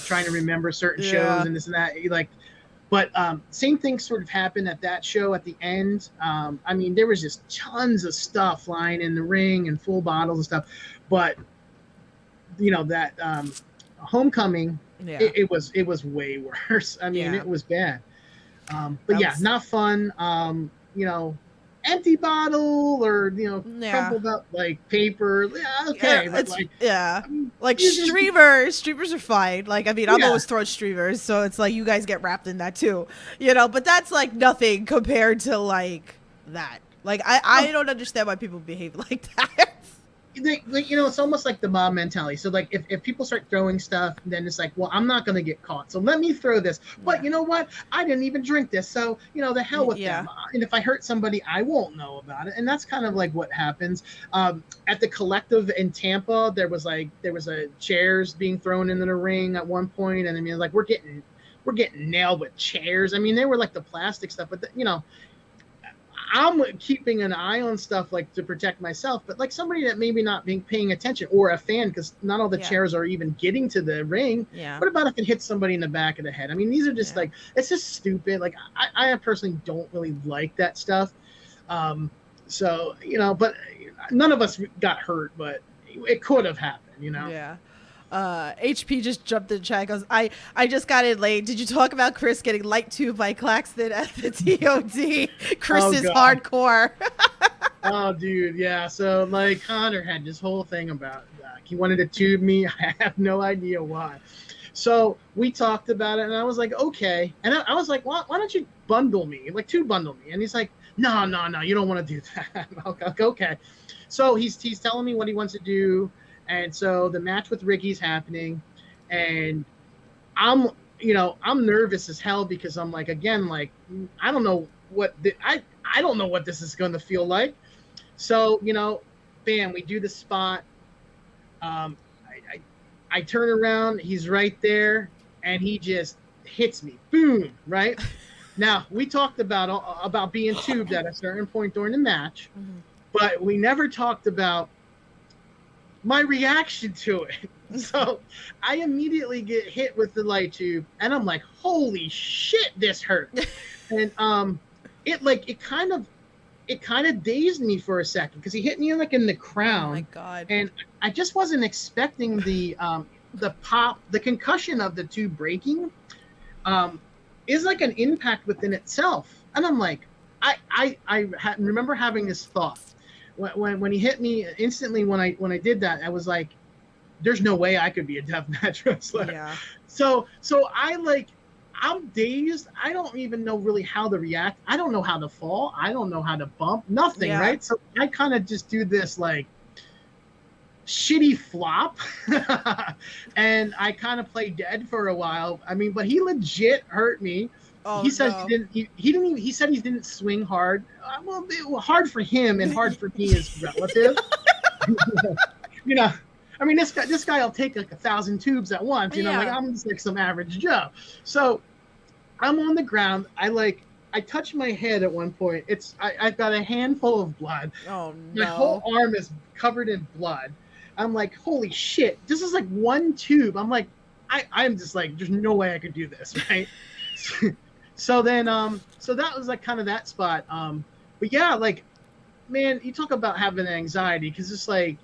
trying to remember certain shows and this and that. Like, but same thing sort of happened at that show at the end. I mean, there was just tons of stuff lying in the ring and full bottles and stuff. But you know that Homecoming, it was way worse. I mean, it was bad. But not fun. You know, empty bottle or crumpled up like paper. Yeah, okay, but like I mean, like streamers are fine. Like I mean, I'm always throwing streamers, so it's like you guys get wrapped in that too, you know. But that's like nothing compared to like that. Like I don't understand why people behave like that. Like, you know, it's almost like the mob mentality. So like if people start throwing stuff, then it's like, well, I'm not going to get caught, so let me throw this. But you know what? I didn't even drink this, so you know, the hell with them. And if I hurt somebody, I won't know about it. And that's kind of like what happens. At the Collective in Tampa, there was a chairs being thrown into the ring at one point, and I mean, like we're getting nailed with chairs. I mean, they were like the plastic stuff, but you know, I'm keeping an eye on stuff like to protect myself, but like somebody that maybe not being paying attention, or a fan, because not all the chairs are even getting to the ring. Yeah. What about if it hits somebody in the back of the head? I mean, these are just like, it's just stupid. Like I personally don't really like that stuff. So, you know, but none of us got hurt, but it could have happened, you know? Yeah. HP just jumped in the chat. Goes, I just got in late. Did you talk about Chris getting light tubed by Claxton at the TOD? Chris is hardcore. Oh, dude, yeah. So like Connor had this whole thing about he wanted to tube me. I have no idea why. So we talked about it, and I was like, okay. And I was like, why don't you bundle me, like two bundle me? And he's like, no, you don't want to do that. Okay. So he's telling me what he wants to do. And so the match with Ricky's happening, and I'm nervous as hell because I'm like, again, like, I don't know what I don't know what this is going to feel like. So, you know, bam, we do the spot. I turn around, he's right there, and he just hits me. Boom, right? Now, we talked about being tubed at a certain point during the match, but we never talked about my reaction to it. So I immediately get hit with the light tube, and I'm like, holy shit, this hurt. And it kind of dazed me for a second because he hit me like in the crown. Oh my God. And I just wasn't expecting the pop, the concussion of the tube breaking is like an impact within itself. And I'm like, I remember having this thought. When he hit me instantly, when I did that, I was like, "There's no way I could be a deathmatch wrestler." Yeah. So I'm dazed. I don't even know really how to react. I don't know how to fall. I don't know how to bump. Nothing, right? So I kind of just do this like shitty flop, and I kind of play dead for a while. I mean, but he legit hurt me. Oh, he says no. he didn't even, he said he didn't swing hard. Well, hard for him and hard for me is relative. You know, I mean, this guy will take like 1,000 tubes at once. You know, like I'm just like some average Joe. So I'm on the ground. I touch my head at one point. I've got a handful of blood. Oh, no. My whole arm is covered in blood. I'm like, holy shit! This is like one tube. I'm like, I'm just like, there's no way I could do this, right? So then, so that was like kind of that spot. But yeah, like, man, you talk about having anxiety because it's like,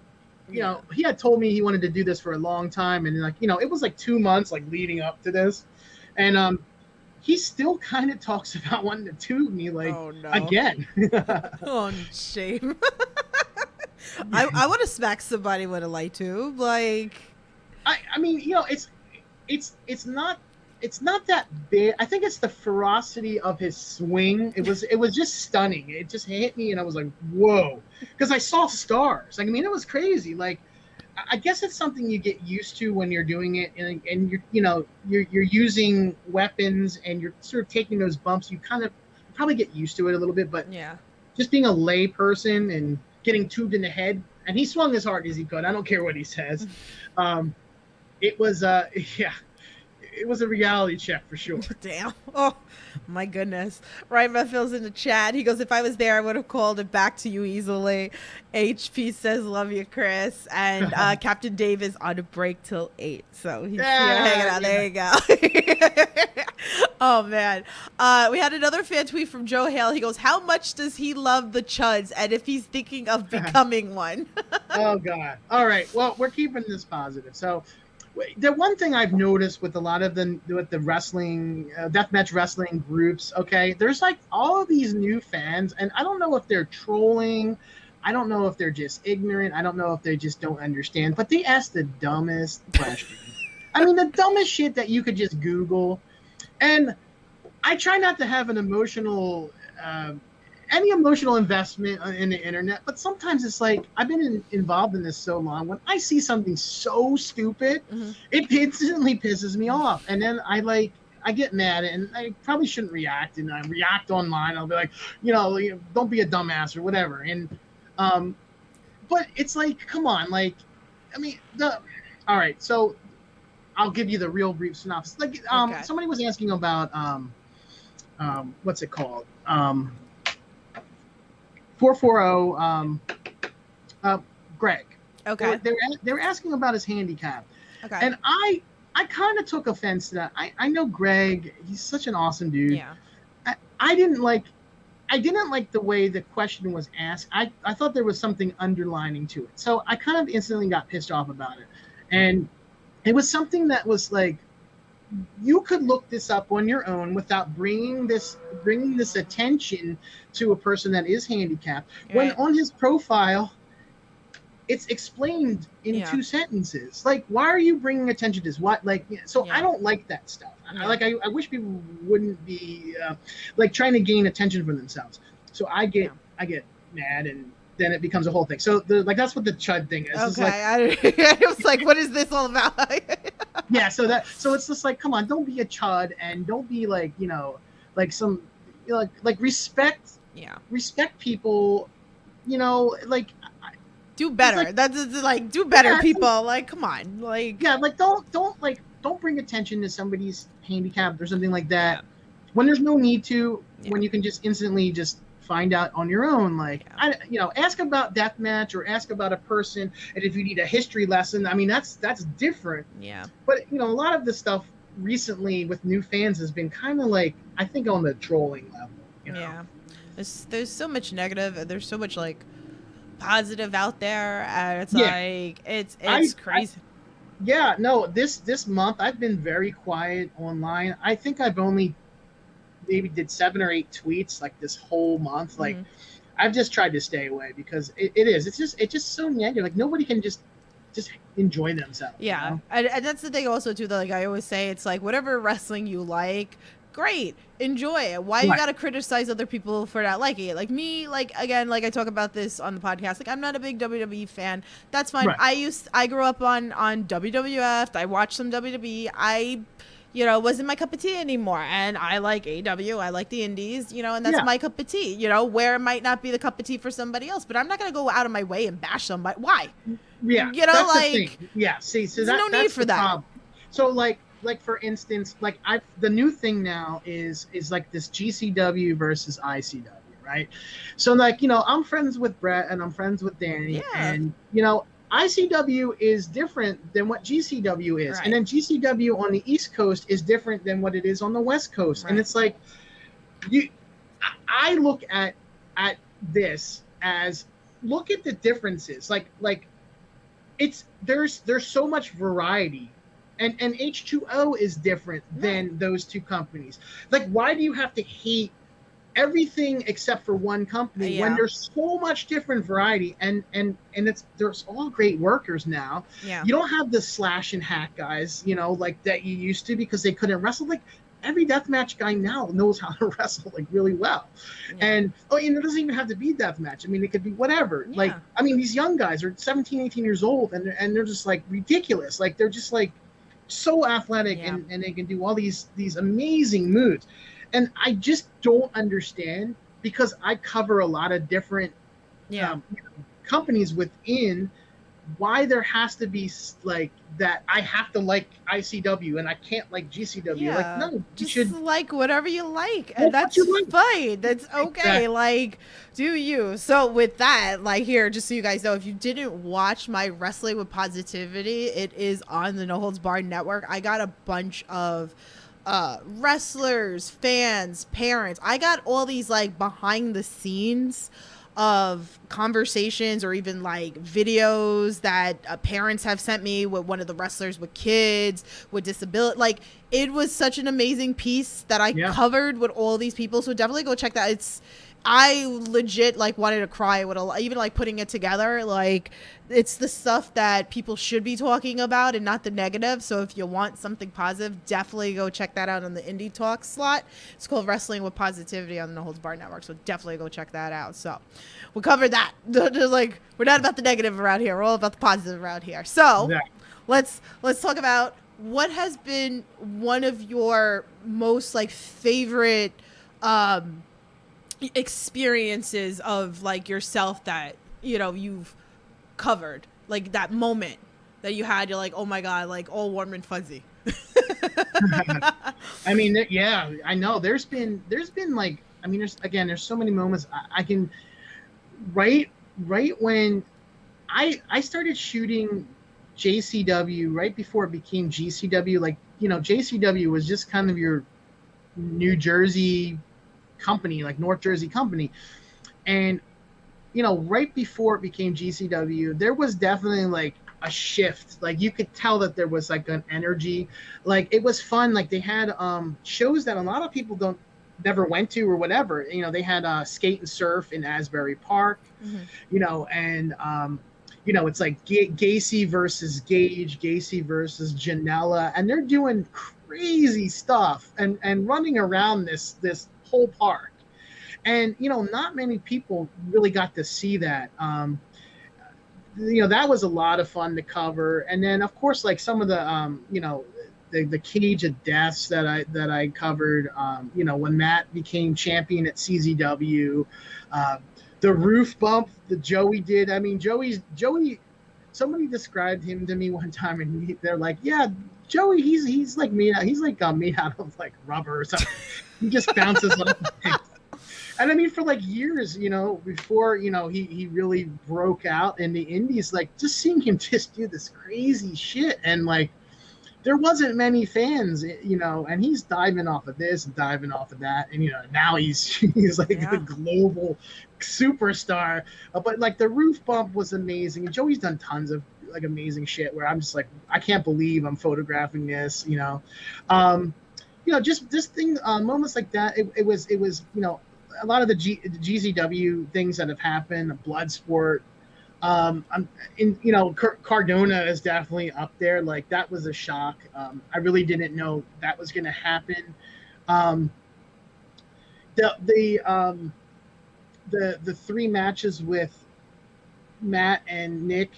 you know, he had told me he wanted to do this for a long time, and like, you know, it was like 2 months like leading up to this, and he still kind of talks about wanting to tube me like again. Oh, shame. I want to smack somebody with a light tube. Like, I mean, you know, it's not that big. I think it's the ferocity of his swing. It was just stunning. It just hit me, and I was like, whoa, because I saw stars. Like, I mean, it was crazy. Like, I guess it's something you get used to when you're doing it, and you're using weapons and you're sort of taking those bumps. You kind of probably get used to it a little bit, but just being a lay person and getting tubed in the head, and he swung as hard as he could. I don't care what he says. It was it was a reality check for sure. Damn. Oh, my goodness. Ryan Medfield's in the chat. He goes, if I was there, I would have called it back to you easily. HP says, love you, Chris. And Captain Dave is on a break till 8. So he's hanging out. There you go. Oh, man. We had another fan tweet from Joe Hale. He goes, how much does he love the Chuds? And if he's thinking of becoming one. Oh, God. All right. Well, we're keeping this positive. So the one thing I've noticed with a lot of the wrestling, deathmatch wrestling groups, okay, there's like all of these new fans, and I don't know if they're trolling, I don't know if they're just ignorant, I don't know if they just don't understand, but they ask the dumbest questions. I mean, the dumbest shit that you could just Google, and I try not to have an emotional any emotional investment in the internet, but sometimes it's like I've been involved in this so long. When I see something so stupid, it instantly pisses me off, and then I get mad, and I probably shouldn't react, and I react online. I'll be like, don't be a dumbass or whatever. And but it's like, come on, like, I mean, all right. So I'll give you the real brief synopsis. Like, somebody was asking about what's it called? 440 Greg. Okay. They were asking about his handicap. Okay. And I kind of took offense to that. I know Greg, he's such an awesome dude. Yeah. I didn't like the way the question was asked. I thought there was something underlining to it. So I kind of instantly got pissed off about it. And it was something that was like, you could look this up on your own without bringing this attention to a person that is handicapped. Right. When on his profile, it's explained in 2 sentences. Like, why are you bringing attention to this? What, like, so I don't like that stuff. I wish people wouldn't be like trying to gain attention for themselves. So I get mad, and then it becomes a whole thing. So that's what the Chud thing is. Okay. I was like, what is this all about? Yeah, so it's just like, come on, don't be a Chud, and don't be like, like some, like respect people, like do better. Like, that's like, do better, people. Like, come on, like, like don't bring attention to somebody's handicap or something like that when there's no need to. When you can just instantly just find out on your own, like, ask about deathmatch or ask about a person, and if you need a history lesson, I mean, that's different. Yeah. But a lot of the stuff recently with new fans has been kind of like, I think, on the trolling level. Yeah. There's so much negative, and there's so much like positive out there, and it's like it's crazy. This month I've been very quiet online. I think I've only maybe did 7 or 8 tweets like this whole month. Like, I've just tried to stay away because it's just so negative. Like, nobody can just enjoy themselves. Yeah. And that's the thing also too, that like I always say, it's like, whatever wrestling you like, great, enjoy it. Why you gotta criticize other people for not liking it? Like me, like, again, like I talk about this on the podcast, like, I'm not a big WWE fan. That's fine. Right. I grew up on WWF. I watched some WWE. I you know, wasn't my cup of tea anymore. And I like AEW, I like the indies, you know, and that's my cup of tea, you know, where it might not be the cup of tea for somebody else, but I'm not going to go out of my way and bash somebody. Why? Yeah, you know, that's like, the thing. Yeah, see, so there's no need for that. problem. So like for instance, like the new thing now is like this GCW versus ICW, right? So like, you know, I'm friends with Brett and I'm friends with Danny, and you know, ICW is different than what GCW is, and then GCW on the East Coast is different than what it is on the West Coast, and it's like I look at this as, look at the differences, like it's there's so much variety, and H2O is different than those two companies. Like, why do you have to hate everything except for one company when there's so much different variety, and it's, there's all great workers now. You don't have the slash and hack guys, you know, like that you used to, because they couldn't wrestle. Like, every deathmatch guy now knows how to wrestle like really well. And it doesn't even have to be deathmatch. I mean, it could be whatever. Like, I mean, these young guys are 17, 18 years old, and they're just like ridiculous. Like, they're just like so athletic, and they can do all these amazing moves. And I just don't understand, because I cover a lot of different companies within, why there has to be like that. I have to like ICW and I can't like GCW. Like, no, you just should like whatever you like, and that's fine. That's okay. Exactly. Like, do you? So with that, like, here, just so you guys know, if you didn't watch my Wrestling with Positivity, it is on the No Holds Barred network. I got a bunch of wrestlers, fans, parents. I got all these like behind the scenes of conversations, or even like videos that parents have sent me with one of the wrestlers with kids with disability. Like, it was such an amazing piece that I covered with all these people. So definitely go check that. I legit like wanted to cry with even like putting it together. Like, it's the stuff that people should be talking about and not the negative. So if you want something positive, definitely go check that out on the Indie Talk slot. It's called Wrestling with Positivity on the No Holds Barred Network. So definitely go check that out. So we covered that. Just like, we're not about the negative around here. We're all about the positive around here. So let's talk about what has been one of your most like favorite experiences of like yourself that, you know, you've covered, like that moment that you had, you're like, oh my God, like all warm and fuzzy. I mean, I know there's been like, I mean, there's so many moments I can, right when I started shooting JCW, right before it became GCW, like, you know, JCW was just kind of your New Jersey company, like North Jersey company. And, you know, right before it became GCW, there was definitely like a shift. Like, you could tell that there was like an energy. Like, it was fun. Like, they had shows that a lot of people never went to or whatever. You know, they had skate and surf in Asbury Park, you know, and you know, it's like Gacy versus Gage, Gacy versus Janela, and they're doing crazy stuff and running around this whole park. And, you know, not many people really got to see that. You know, that was a lot of fun to cover. And then, of course, like some of the, you know, the Cage of Deaths that I covered, you know, when Matt became champion at CZW, the roof bump that Joey did. I mean, Joey, somebody described him to me one time, and they're like, yeah, Joey, he's like made out of like rubber or something. He just bounces off things. And I mean, for like years, you know, before, you know, he really broke out in the indies, like just seeing him just do this crazy shit, and like there wasn't many fans, you know, and he's diving off of this and diving off of that, and, you know, now he's like a global superstar. But like the roof bump was amazing. And Joey's done tons of like amazing shit where I'm just like, I can't believe I'm photographing this, you know. You know, just this thing, moments like that. It was, you know, a lot of the GZW things that have happened, Bloodsport. You know, Cardona is definitely up there. Like, that was a shock. I really didn't know that was going to happen. The three matches with Matt and Nick,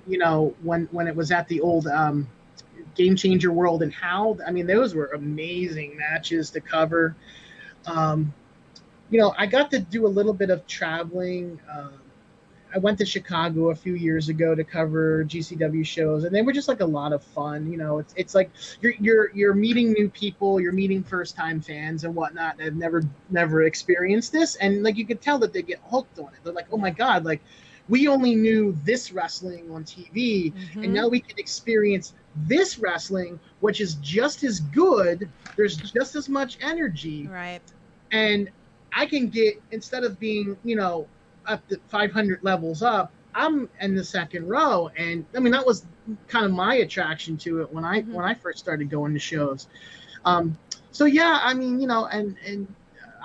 you know, when it was at the old Game Changer World and how, I mean, those were amazing matches to cover. I got to do a little bit of traveling. I went to Chicago a few years ago to cover GCW shows, and they were just like a lot of fun. It's like you're meeting new people, you're meeting first time fans and whatnot that have never experienced this, and like you could tell that they get hooked on it. They're like, oh my god, like we only knew this wrestling on TV, and now we can experience this wrestling, which is just as good. There's just as much energy, right? And I can get, instead of being, up to 500 levels up, I'm in the second row. And I mean, that was kind of my attraction to it when I first started going to shows. So yeah, I mean, and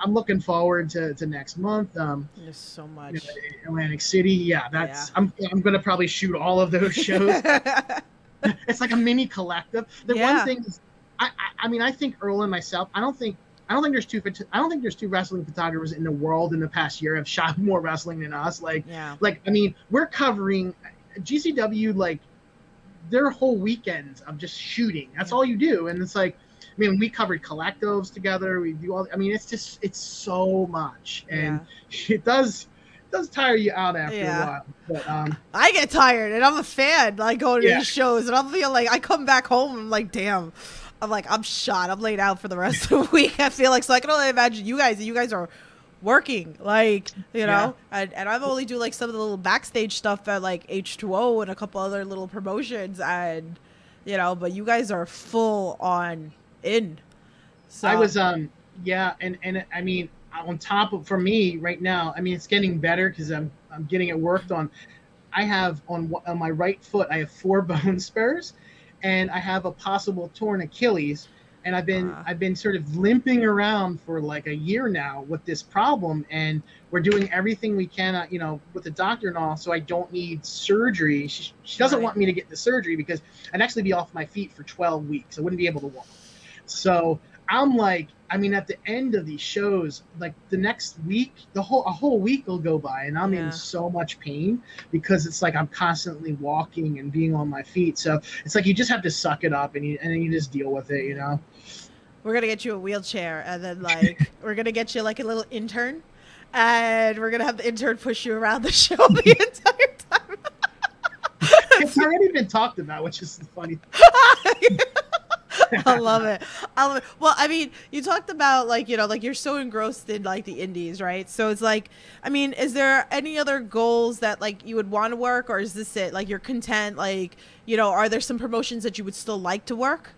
I'm looking forward to next month. There's so much. Atlantic City. Yeah, I'm going to probably shoot all of those shows. It's like a mini collective. One thing is, I think Earl and myself, I don't think there's two wrestling photographers in the world in the past year have shot more wrestling than us. I mean, we're covering GCW, like their whole weekends of just shooting. That's all you do. And it's like, I mean, we covered collectives together. We do all, I mean, it's so much, and it does tire you out after a while. But I get tired, and I'm a fan, like going to these shows, and I'm feeling like I come back home, and I'm like, damn. I'm shot. I'm laid out for the rest of the week. I feel like, so I can only imagine you guys are working, like, and I've only do like some of the little backstage stuff at like H2O and a couple other little promotions, and but you guys are full on in. So I was and I mean, on top of, for me right now, I mean, it's getting better because I'm getting it worked on. I have on my right foot, I have 4 bone spurs, and I have a possible torn Achilles, and I've been sort of limping around for like a year now with this problem, and we're doing everything we can, with the doctor and all, so I don't need surgery. She doesn't want me to get the surgery because I'd actually be off my feet for 12 weeks. I wouldn't be able to walk. So I'm like, I mean, at the end of these shows, like the next week, a whole week will go by, and I'm in so much pain because it's like I'm constantly walking and being on my feet. So it's like you just have to suck it up, and then you just deal with it, We're gonna get you a wheelchair, and then like we're gonna get you like a little intern, and we're gonna have the intern push you around the show the entire time. It's already been talked about, which is funny. I love it. Well, I mean, you talked about like, like you're so engrossed in like the indies, right? So it's like, I mean, is there any other goals that like you would want to work, or is this it? Like you're content? Like, are there some promotions that you would still like to work?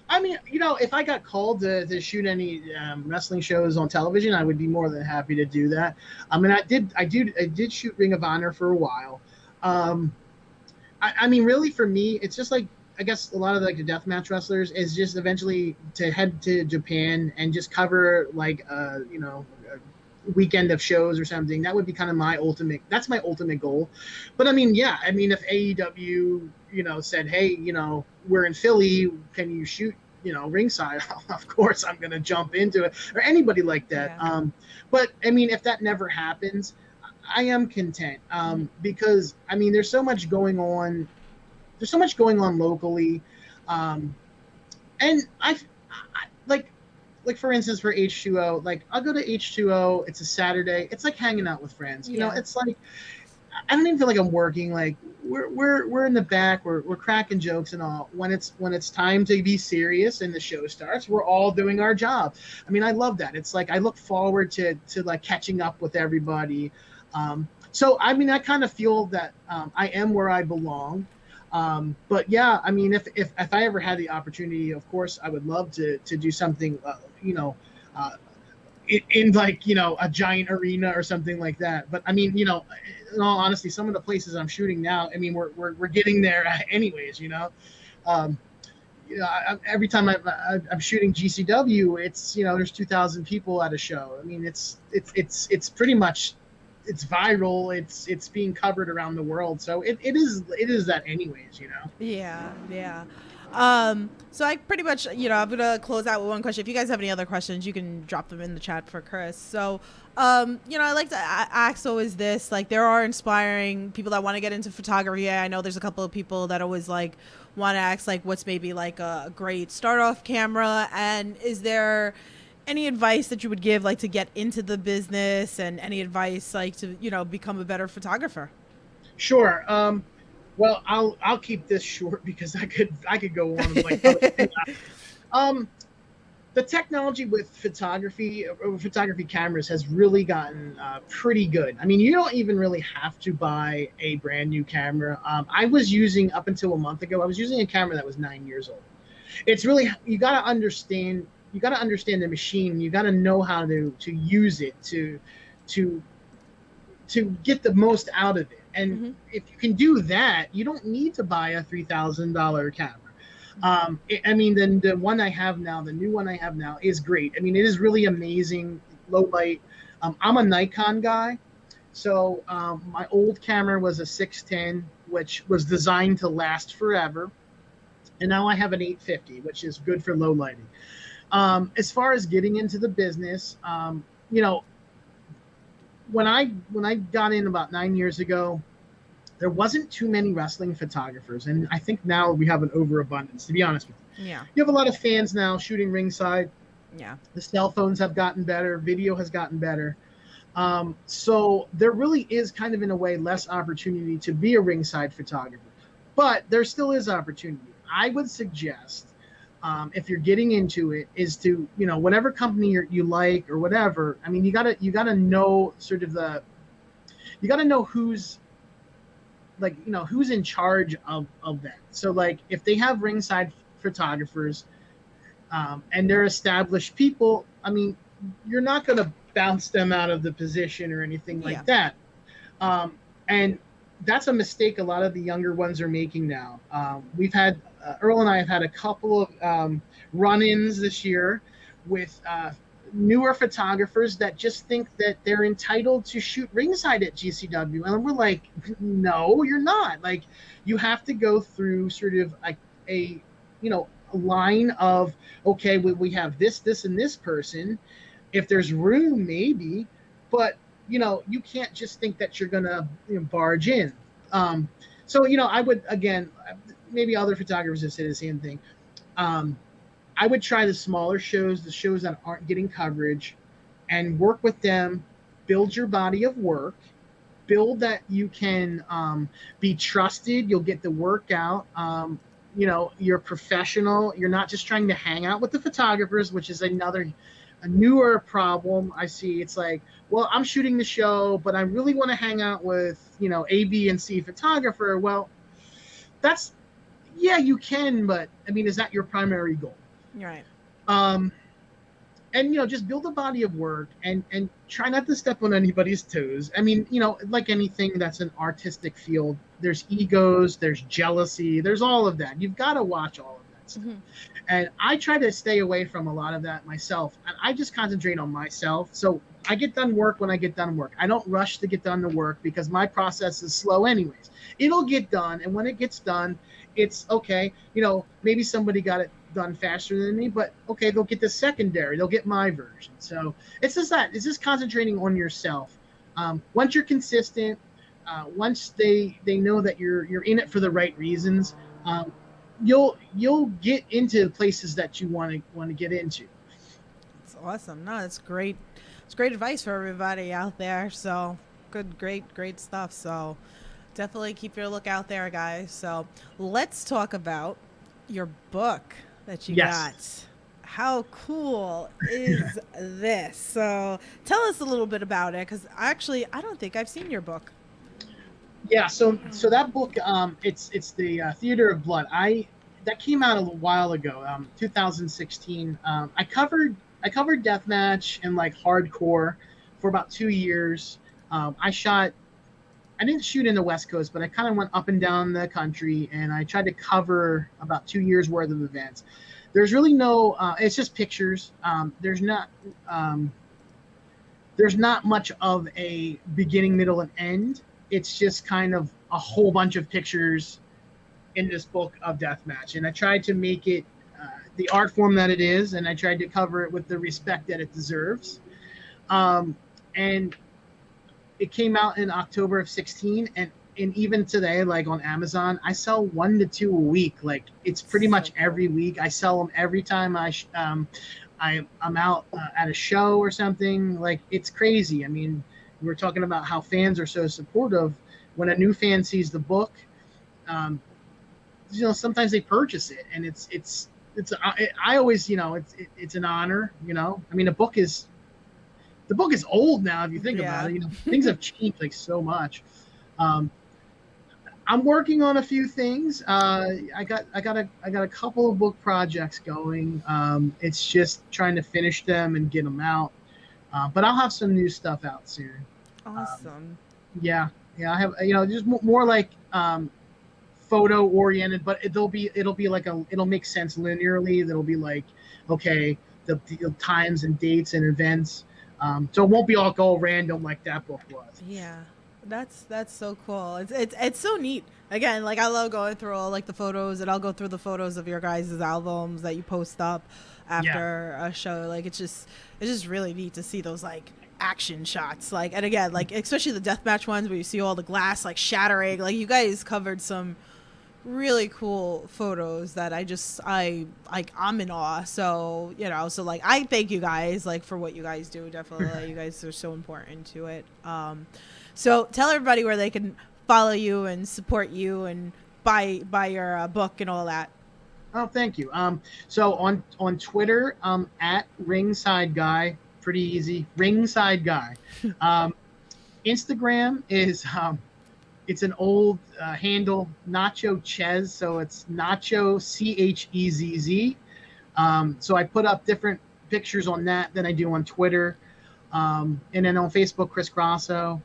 I mean, if I got called to shoot any wrestling shows on television, I would be more than happy to do that. I mean, I did shoot Ring of Honor for a while. I mean, really for me, it's just like, I guess a lot of like the deathmatch wrestlers is just eventually to head to Japan and just cover like a weekend of shows or something. That would be kind of my ultimate goal. But I mean, if AEW, said, hey, we're in Philly, can you shoot, ringside? Of course I'm going to jump into it, or anybody like that. Yeah. But I mean, if that never happens, I am content because I mean, there's so much going on. There's so much going on locally, and I like for instance for H2O, like I'll go to H2O. It's a Saturday. It's like hanging out with friends. It's like I don't even feel like I'm working. Like we're in the back. We're cracking jokes and all. When it's time to be serious and the show starts, we're all doing our job. I mean, I love that. It's like I look forward to like catching up with everybody. So I mean, I kind of feel that I am where I belong. But yeah, I mean, if I ever had the opportunity, of course, I would love to do something, in like, a giant arena or something like that. But I mean, in all honesty, some of the places I'm shooting now, I mean, we're getting there anyways, every time I'm shooting GCW, it's, there's 2,000 people at a show. I mean, it's pretty much, it's viral. It's being covered around the world. So it is that anyways, Yeah. So I pretty much, I'm gonna close out with one question. If you guys have any other questions, you can drop them in the chat for Chris. So, I like to ask always this, like, there are inspiring people that want to get into photography. I know there's a couple of people that always like want to ask, like, what's maybe like a great start off camera, and is there any advice that you would give, like, to get into the business, and any advice, like, to, become a better photographer? Sure. Well, I'll keep this short because I could go on like the technology with photography cameras has really gotten pretty good. I mean, you don't even really have to buy a brand new camera. I was using, up until a month ago, I was using a camera that was 9 years old. It's really, you got to understand the machine. You got to know how to use it to get the most out of it. And if you can do that, you don't need to buy a $3,000 camera. Then the one I have now, the new one I have now, is great. I mean, it is really amazing, low light. I'm a Nikon guy, so my old camera was a 610, which was designed to last forever, and now I have an 850, which is good for low lighting. As far as getting into the business, when I got in about 9 years ago, there wasn't too many wrestling photographers, and I think now we have an overabundance, to be honest with you. Yeah. You have a lot of fans now shooting ringside. Yeah. The cell phones have gotten better. Video has gotten better. So there really is kind of, in a way, less opportunity to be a ringside photographer. But there still is opportunity. I would suggest, if you're getting into it, is to, whatever company you like or whatever. I mean, you gotta know sort of you gotta know who's in charge of that. So, like, if they have ringside photographers, and they're established people, I mean, you're not gonna bounce them out of the position or anything like that. And that's a mistake a lot of the younger ones are making now. We've had Earl and I have had a couple of run-ins this year with newer photographers that just think that they're entitled to shoot ringside at GCW, and we're like, no, you're not. Like, you have to go through sort of like a line of, okay, we have this, and this person. If there's room, maybe, but you can't just think that you're gonna barge in. So I would, again, maybe other photographers have said the same thing. I would try the smaller shows, the shows that aren't getting coverage, and work with them. Build your body of work. Build that you can be trusted. You'll get the work out. You're professional. You're not just trying to hang out with the photographers, which is a newer problem I see. It's like, well, I'm shooting the show, but I really want to hang out with, A, B, and C photographer. Well, you can, but I mean, is that your primary goal? Right. And just build a body of work and try not to step on anybody's toes. I mean, like anything that's an artistic field, there's egos, there's jealousy, there's all of that. You've got to watch all of that stuff. And I try to stay away from a lot of that myself. And I just concentrate on myself. So I get done work when I get done work. I don't rush to get done the work because my process is slow anyways. It'll get done, and when it gets done, it's okay. Maybe somebody got it done faster than me, but okay, they'll get the secondary, they'll get my version. So it's just concentrating on yourself. Once you're consistent, once they know that you're in it for the right reasons, you'll get into places that you want to get into. That's awesome. No, that's great. It's great advice for everybody out there. So great stuff. So definitely keep your look out there, guys. So let's talk about your book that you got. How cool is this? So tell us a little bit about it, because actually I don't think I've seen your book. Yeah, so that book, it's the Theater of Blood. That came out a while ago, 2016. I covered deathmatch and like hardcore for about 2 years. I didn't shoot in the West Coast, but I kind of went up and down the country, and I tried to cover about 2 years worth of events. There's really no, it's just pictures. There's not much of a beginning, middle, and end. It's just kind of a whole bunch of pictures in this book of deathmatch, and I tried to make it the art form that it is, and I tried to cover it with the respect that it deserves. And it came out in October of 16, and even today, like on Amazon, I sell 1 to 2 a week. Like it's pretty much every week. I sell them every time I'm out at a show or something. Like it's crazy. I mean, we're talking about how fans are so supportive. When a new fan sees the book, sometimes they purchase it, and I always, it's an honor. I mean, the book is old now if you think about it. Things have changed like so much. I'm working on a few things. I got a couple of book projects going. It's just trying to finish them and get them out. But I'll have some new stuff out soon. Awesome. Yeah. I have just more like photo oriented, but it'll be like it'll make sense linearly. That'll be like, okay, the times and dates and events. So it won't be all random like that book was. Yeah. That's so cool. It's so neat. Again, like I love going through all like the photos, and I'll go through the photos of your guys' albums that you post up after a show. Like it's just really neat to see those like action shots. Like, and again, like especially the deathmatch ones where you see all the glass like shattering. Like you guys covered some really cool photos that I'm in awe. So so like I thank you guys like for what you guys do. Definitely, you guys are so important to it. So tell everybody where they can follow you and support you and buy your book and all that. Oh, thank you. So on Twitter, at Ringside Guy, pretty easy, Ringside Guy. Instagram is it's an old handle, Nacho Chez, so it's Nacho Chezz. So I put up different pictures on that than I do on Twitter, and then on Facebook, Chris Grasso.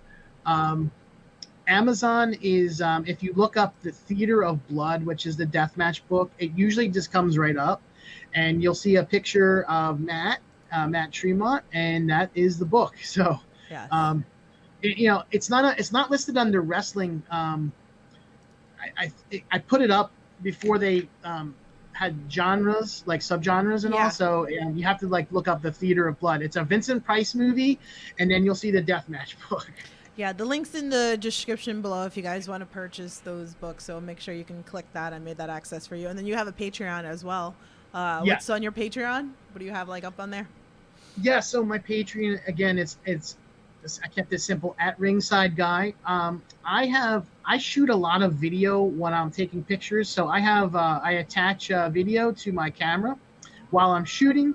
Amazon is, if you look up The Theater of Blood, which is the deathmatch book, it usually just comes right up, and you'll see a picture of Matt Tremont, and that is the book. So, yes. It's not listed under wrestling. I put it up before they had genres, like subgenres and all. So you have to like look up The Theater of Blood. It's a Vincent Price movie, and then you'll see the deathmatch book. Yeah, the link's in the description below if you guys want to purchase those books. So make sure you can click that. I made that access for you. And then you have a Patreon as well. What's on your Patreon? What do you have like up on there? Yeah, so my Patreon, again, it's I kept it simple, at Ringside Guy. I shoot a lot of video when I'm taking pictures. So I attach video to my camera while I'm shooting.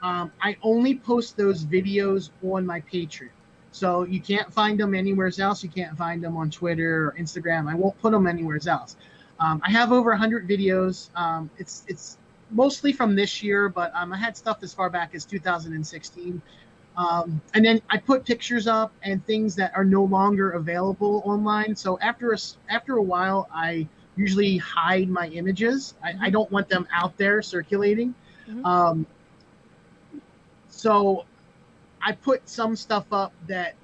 I only post those videos on my Patreon. So you can't find them anywhere else. You can't find them on Twitter or Instagram. I won't put them anywhere else. I have over 100 videos. It's mostly from this year, but I had stuff as far back as 2016. And then I put pictures up and things that are no longer available online. So after a while, I usually hide my images. I don't want them out there circulating. Mm-hmm. So I put some stuff up that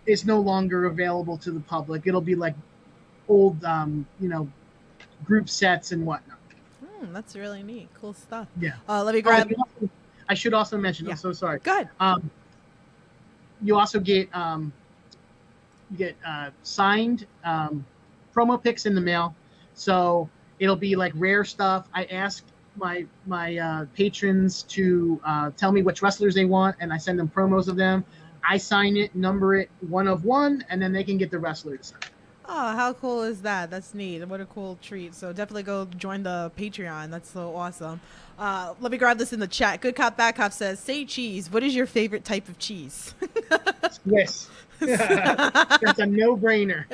is no longer available to the public. It'll be like old, group sets and whatnot. That's really neat. Cool stuff. Yeah. Let me grab. I should also mention. Yeah. I'm so sorry. Go ahead. You also get signed promo pics in the mail. So it'll be like rare stuff. I ask my patrons to tell me which wrestlers they want, and I send them promos of them. I sign it, number it 1 of 1, and then they can get the wrestlers. Oh, how cool is that? That's neat. What a cool treat. So definitely go join the Patreon. That's so awesome. Let me grab this in the chat. Good Cop Bad Cop says, say cheese. What is your favorite type of cheese? Swiss. That's a no-brainer.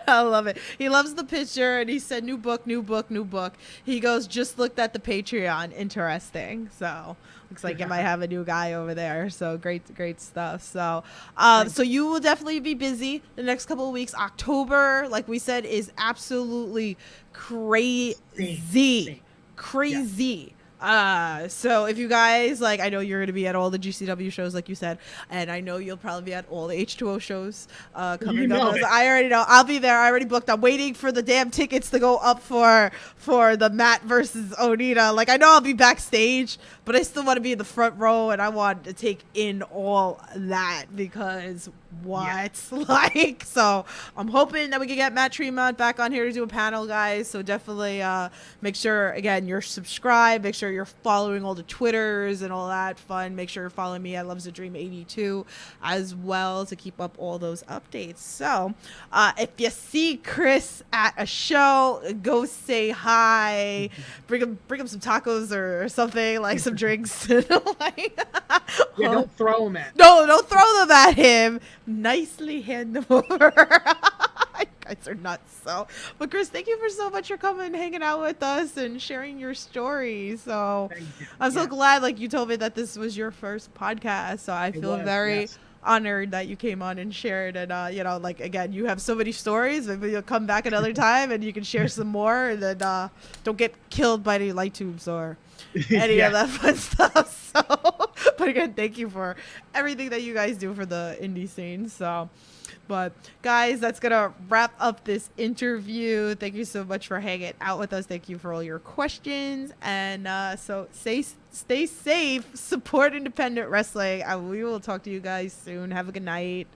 I love it. He loves the picture, and he said, new book. He goes, just looked at the Patreon. Interesting. So looks like you might have a new guy over there. So great stuff. So so you will definitely be busy the next couple of weeks. October, like we said, is absolutely crazy. So if you guys like, I know you're gonna be at all the GCW shows, like you said, and I know you'll probably be at all the H2O shows coming up. I already know I'll be there. I already booked. I'm waiting for the damn tickets to go up for the Matt versus Onita. Like, I know I'll be backstage, but I still want to be in the front row, and I want to take in all that because like, so I'm hoping that we can get Matt Tremont back on here to do a panel, guys. So definitely make sure, again, you're subscribed. Make sure you're following all the Twitters and all that fun. Make sure you're following me at Loves a Dream 82 as well to keep up all those updates. So if you see Chris at a show, go say hi. Bring him some tacos or something, like some drinks. Like, don't throw them at. No, don't throw them at him. Nicely hand them over. You guys are nuts. So, but Chris, thank you for so much for coming and hanging out with us and sharing your story. So I'm so glad, like, you told me that this was your first podcast. So I feel very honored that you came on and shared. And you know, like, again, you have so many stories. Maybe you'll come back another time and you can share some more. And then don't get killed by any light tubes or any of that fun stuff. So, but again, thank you for everything that you guys do for the indie scene. So, but guys, that's gonna wrap up this interview. Thank you so much for hanging out with us. Thank you for all your questions, and so stay safe, support independent wrestling, and we will talk to you guys soon. Have a good night.